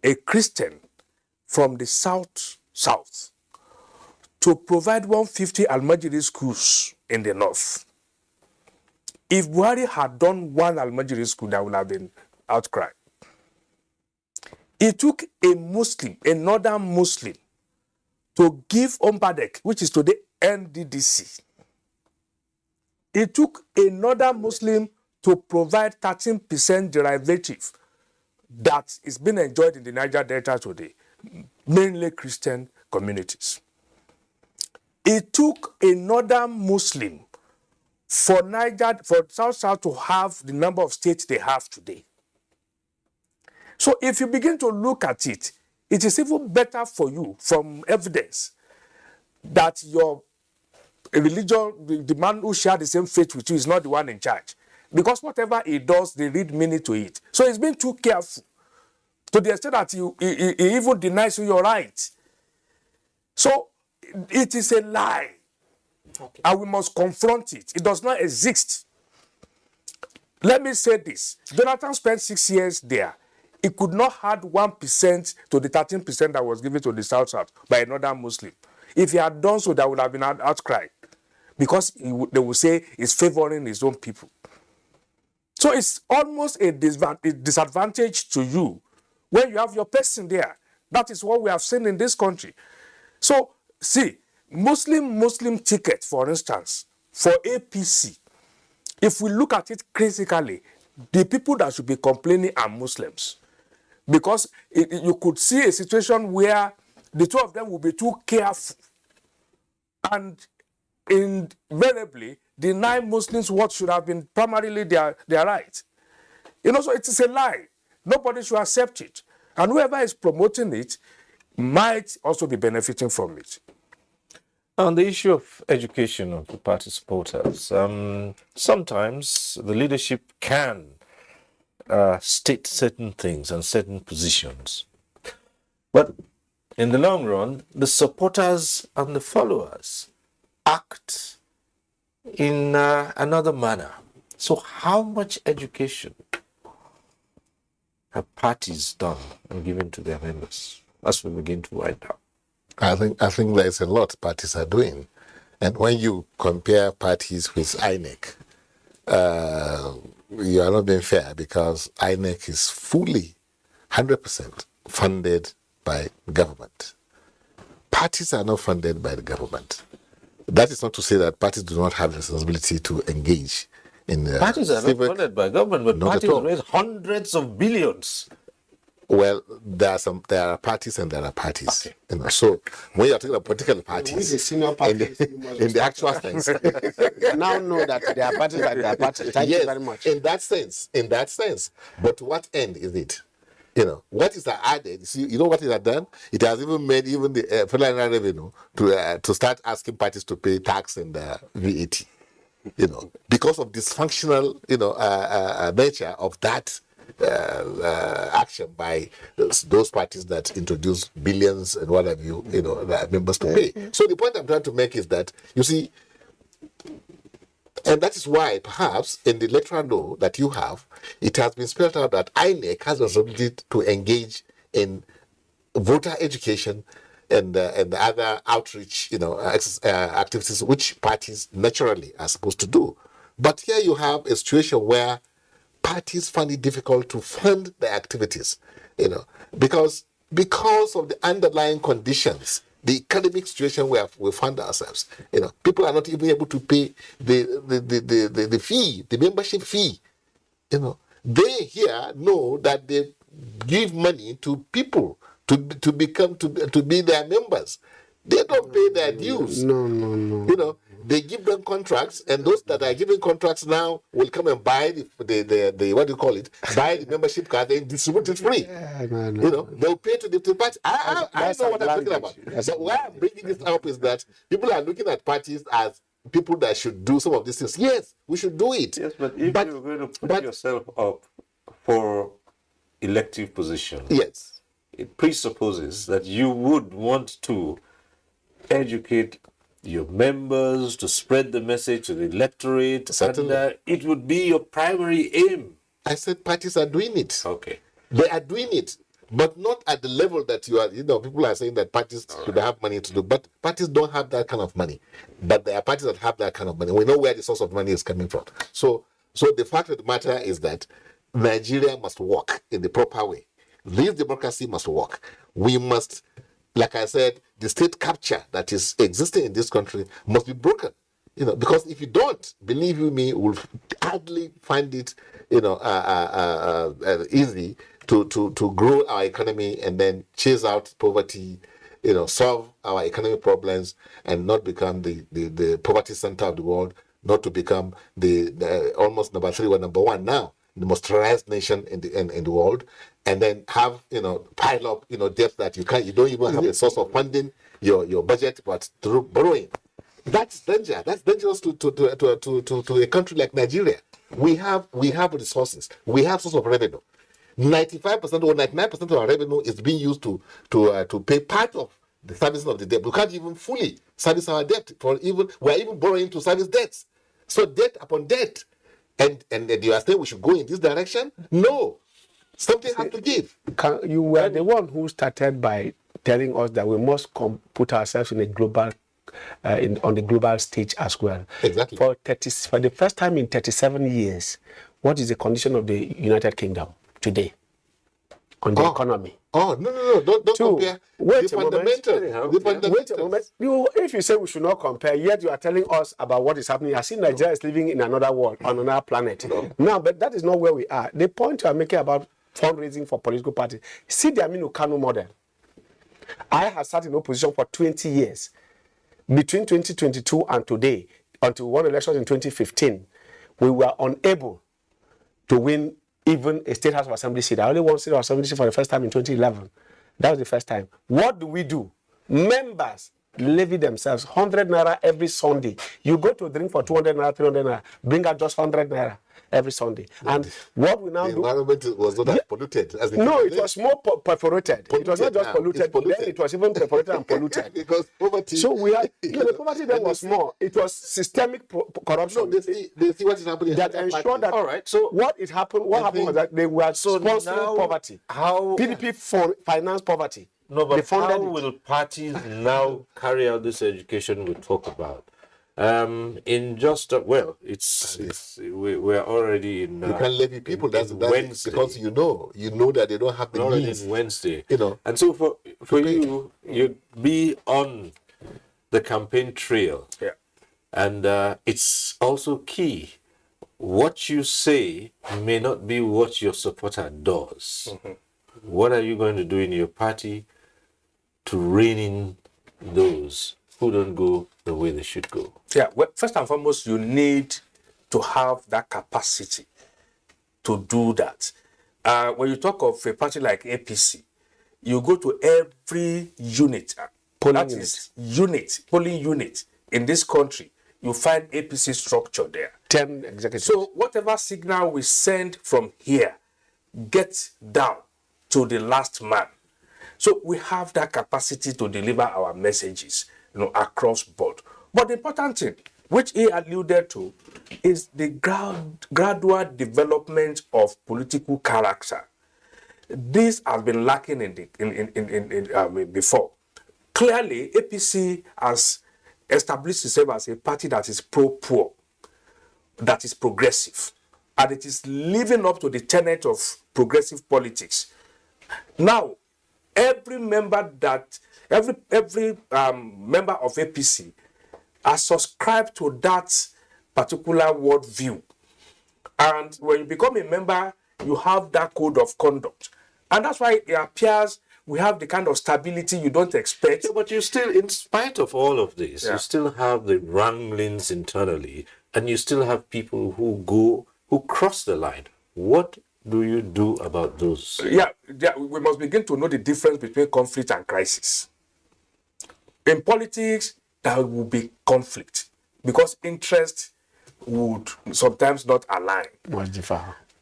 a Christian from the south, to provide 150 Almajiri schools in the north. If Buhari had done one Almajiri school, there would have been outcry. It took a Muslim, a northern Muslim, to give Ompadek, which is today NDDC. It took a northern Muslim to provide 13% derivative that is being enjoyed in the Niger Delta today, mainly Christian communities. It took a northern Muslim for South to have the number of states they have today. So if you begin to look at it, it is even better for you from evidence that your religion, the man who shares the same faith with you is not the one in charge. Because whatever he does, they read meaning to it. So he's been too careful to the extent that he even denies you your rights. So it is a lie. Okay. And we must confront it. It does not exist. Let me say this. Jonathan spent 6 years there. He could not add 1% to the 13% that was given to the South by another Muslim. If he had done so, there would have been an outcry. Because they would say he's favoring his own people. So it's almost a disadvantage to you when you have your person there. That is what we have seen in this country. So, see, Muslim ticket, for instance, for APC, if we look at it critically, the people that should be complaining are Muslims. Because you could see a situation where the two of them will be too careful and invariably deny Muslims what should have been primarily their right. So it is a lie. Nobody should accept it. And whoever is promoting it might also be benefiting from it. On the issue of education of the party supporters, sometimes the leadership can state certain things and certain positions. But in the long run, the supporters and the followers act in another manner. So how much education have parties done and given to their members as we begin to wind down? I think there's a lot parties are doing. And when you compare parties with INEC, you are not being fair because INEC is fully 100% funded by government. Parties are not funded by the government. That is not to say that parties do not have the responsibility to engage in Parties are not funded by government, but Not at parties all. raise hundreds of billions. Well, there are parties and there are parties. You know, so when you are talking about political parties, With the senior parties, you must in the actual sense, now know that there are parties that there are parties. Thank you very much. In that sense. But to what end is it? You know, what is added? See, you know what it has done? It has even made even the federal revenue to start asking parties to pay tax and VAT. You know, because of dysfunctional, nature of that action by those parties that introduce billions and what have you, members to pay. So the point I'm trying to make is that, you see, and that is why perhaps in the electoral law that you have, it has been spelled out that INEC has the responsibility to engage in voter education and the other outreach, activities which parties naturally are supposed to do. But here you have a situation where parties find it difficult to fund the activities, because of the underlying conditions, the economic situation where we find ourselves. People are not even able to pay the fee, the membership fee. They here know that they give money to people to be their members. They don't pay their dues. No. They give them contracts, and those that are giving contracts now will come and buy the what do you call it? Buy the membership card and distribute it free. They'll pay to the party. I know what I'm talking about. So why I'm bringing this up is that people are looking at parties as people that should do some of these things. Yes, we should do it. Yes, but if you're going to put yourself up for elective position, yes, it presupposes that you would want to educate your members, to spread the message to the electorate, Certainly. and it would be your primary aim. I said parties are doing it. Okay. They are doing it, but not at the level that you are. People are saying that parties should have money to do, but parties don't have that kind of money. But there are parties that have that kind of money. We know where the source of money is coming from. So the fact of the matter is that Nigeria must work in the proper way. This democracy must work. We must, like I said, the state capture that is existing in this country must be broken. Because if you don't, believe you me, we'll hardly find it, easy to grow our economy and then chase out poverty, solve our economic problems and not become the poverty center of the world, not to become the almost number 3 or number 1 now, the most terrorized nation in the world, and then have pile up debt that you don't even have a source of funding your budget, but through borrowing. That's danger. That's dangerous to a country like Nigeria. We have resources. We have source of revenue. 95% or 99% of our revenue is being used to pay part of the servicing of the debt. We can't even fully service our debt. We're even borrowing to service debts. So debt upon debt. And you are saying we should go in this direction? No. Something has to give. You were the one who started by telling us that we must put ourselves in a global, on the global stage as well. Exactly. For the first time in 37 years, what is the condition of the United Kingdom today on the economy? Oh, no, don't compare. Wait a moment. If you say we should not compare, yet you are telling us about what is happening. I see Nigeria is living in another world, on another planet. No, but that is not where we are. The point you are making about fundraising for political parties, see the Aminu Kano model. I have sat in opposition for 20 years. Between 2022 and today, until we won elections in 2015, we were unable to win even a State House of Assembly seat. I only won State House of Assembly seat for the first time in 2011. That was the first time. What do? Members levy themselves 100 naira every Sunday. You go to a drink for 200 naira, 300 naira, bring out just 100 naira every Sunday. And what we now do... The environment was not as polluted as it was more perforated. It was not just polluted. Then it was even perforated and polluted. Because poverty... So we are... the poverty then was more. It was systemic corruption. No, they see what is happening. That ensured that... All right, so... What happened was that they were sponsoring poverty. How... PDP financed poverty. No, but how will parties now carry out this education we talk about? In just we're already in. You can levy people. That's Wednesday, because you know that they don't have the means. Wednesday, and so for you, you'd be on the campaign trail And it's also key. What you say may not be what your supporter does. Mhm. What are you going to do in your party to rein in those who don't go the way they should go? Yeah, well, first and foremost, you need to have that capacity to do that. When you talk of a party like APC, you go to every unit, polling unit in this country, you find APC structure there. 10 executives. So whatever signal we send from here gets down to the last man. So we have that capacity to deliver our messages, across board. But the important thing, which he alluded to, is the gradual development of political character. This has been lacking before. Clearly, APC has established itself as a party that is pro-poor, that is progressive, and it is living up to the tenet of progressive politics. Now, every member of APC has subscribed to that particular worldview. And when you become a member, you have that code of conduct. And that's why it appears we have the kind of stability you don't expect. Yeah, but you still, in spite of all of this, you still have the wranglings internally, and you still have people who cross the line. What do you do about those? Yeah, we must begin to know the difference between conflict and crisis. In politics, there will be conflict because interest would sometimes not align.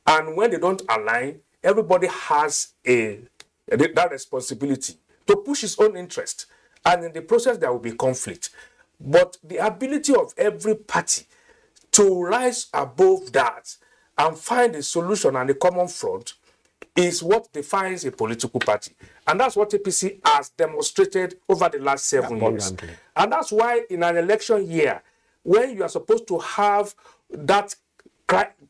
And when they don't align, everybody has that responsibility to push his own interest. And in the process, there will be conflict. But the ability of every party to rise above that and find a solution and a common front is what defines a political party. And that's what APC has demonstrated over the last 7 years. And that's why in an election year, when you are supposed to have that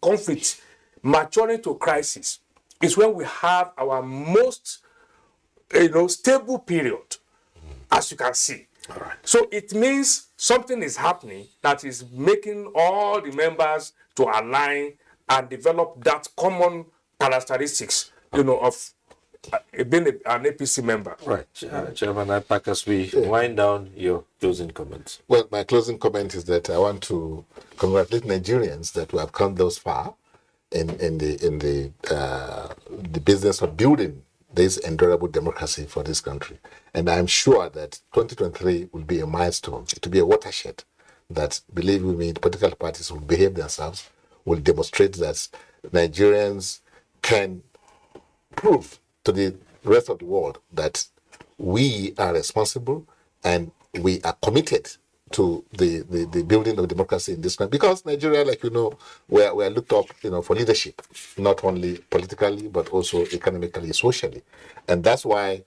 conflict maturing to crisis, is when we have our most stable period, as you can see. All right. So it means something is happening that is making all the members to align and develop that common characteristics, of being an APC member. Right. Chairman Ipak, as we wind down, your closing comments. Well, my closing comment is that I want to congratulate Nigerians that we have come thus far in the business of building this endurable democracy for this country. And I'm sure that 2023 will be a milestone. It will be a watershed that, believe me, the political parties will behave themselves, will demonstrate that Nigerians can prove to the rest of the world that we are responsible and we are committed to the building of democracy in this country. Because Nigeria, like we're looked up, for leadership, not only politically, but also economically, socially. And that's why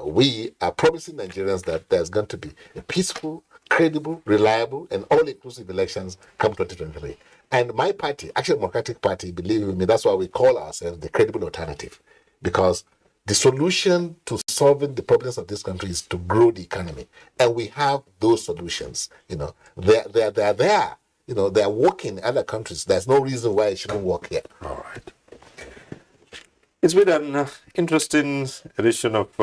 we are promising Nigerians that there's going to be a peaceful, credible, reliable, and all-inclusive elections come 2023. And my party, Action Democratic Party, believe me, that's why we call ourselves the credible alternative. Because the solution to solving the problems of this country is to grow the economy. And we have those solutions. They're there. They're working in other countries. There's no reason why it shouldn't work here. All right. It's been an interesting edition of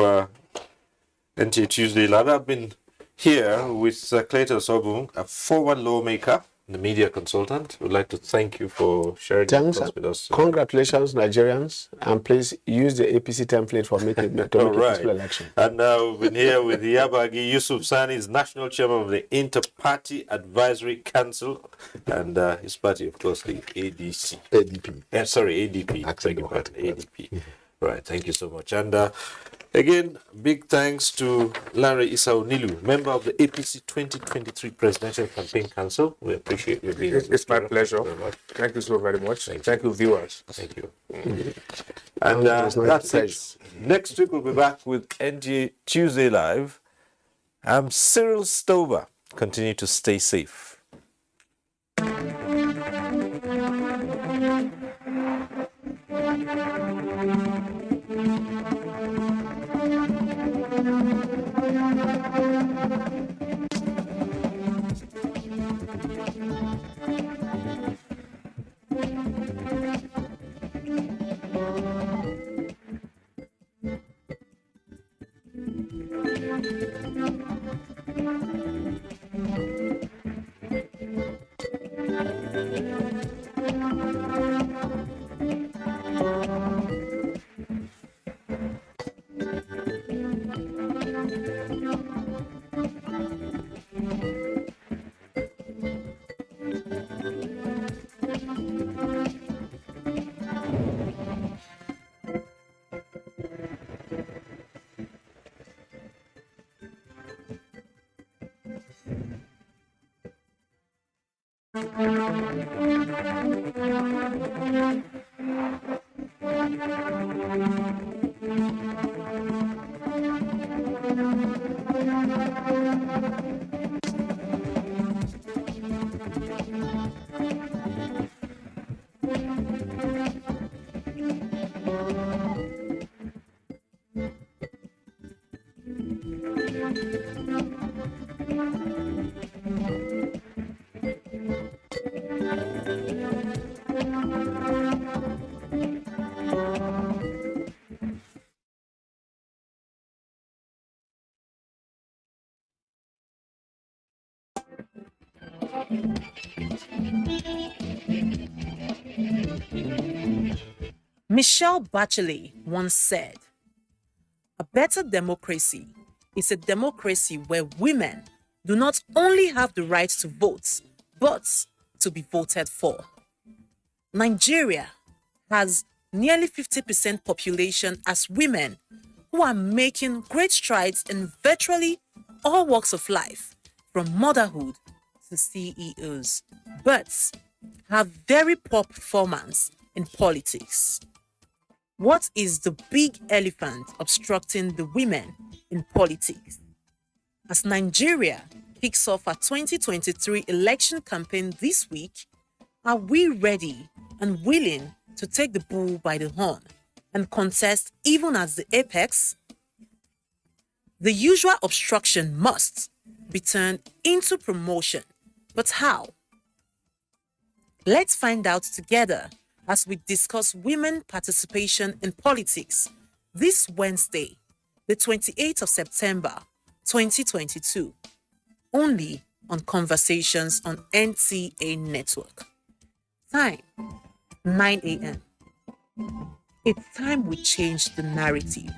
NTA Tuesday Live. I've been here with Clayton Sobun, a former lawmaker, the media consultant. We'd like to thank you for sharing your thoughts with us. Congratulations, Nigerians, and please use the APC template for making a peaceful election. And we've been here with Yabagi Yusuf Sani, is National Chairman of the Inter-Party Advisory Council, and his party, of course, the ADP. ADP. Right, thank you so much. And again, big thanks to Larry Isau Nilu, member of the APC 2023 Presidential Campaign Council. We appreciate you being here. It's my pleasure. Thank you so very much. Thank you, viewers. Thank you. And that's it. Next week, we'll be back with NTA Tuesday Live. I'm Cyril Stover. Continue to stay safe. Michelle Bachelet once said, "A better democracy is a democracy where women do not only have the right to vote, but to be voted for." Nigeria has nearly 50% population as women who are making great strides in virtually all walks of life, from motherhood to CEOs, but have very poor performance in politics. What is the big elephant obstructing the women in politics? As Nigeria kicks off our 2023 election campaign this week, are we ready and willing to take the bull by the horn and contest even at the apex? The usual obstruction must be turned into promotion, but how? Let's find out together as we discuss women participation in politics this Wednesday, the 28th of September, 2022, only on Conversations on NTA Network. Time, 9 a.m. It's time we change the narrative.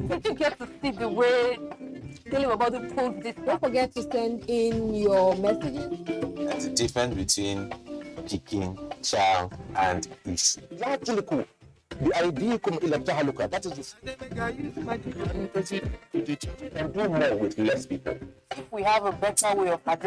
Did you get to see the way telling about the post this? Don't forget to send in your messages. There's a difference between picking, child, and issue. يعطلكوا بأيديكم إلى التهلكة. That is and do more with less people. If we have a better way of addressing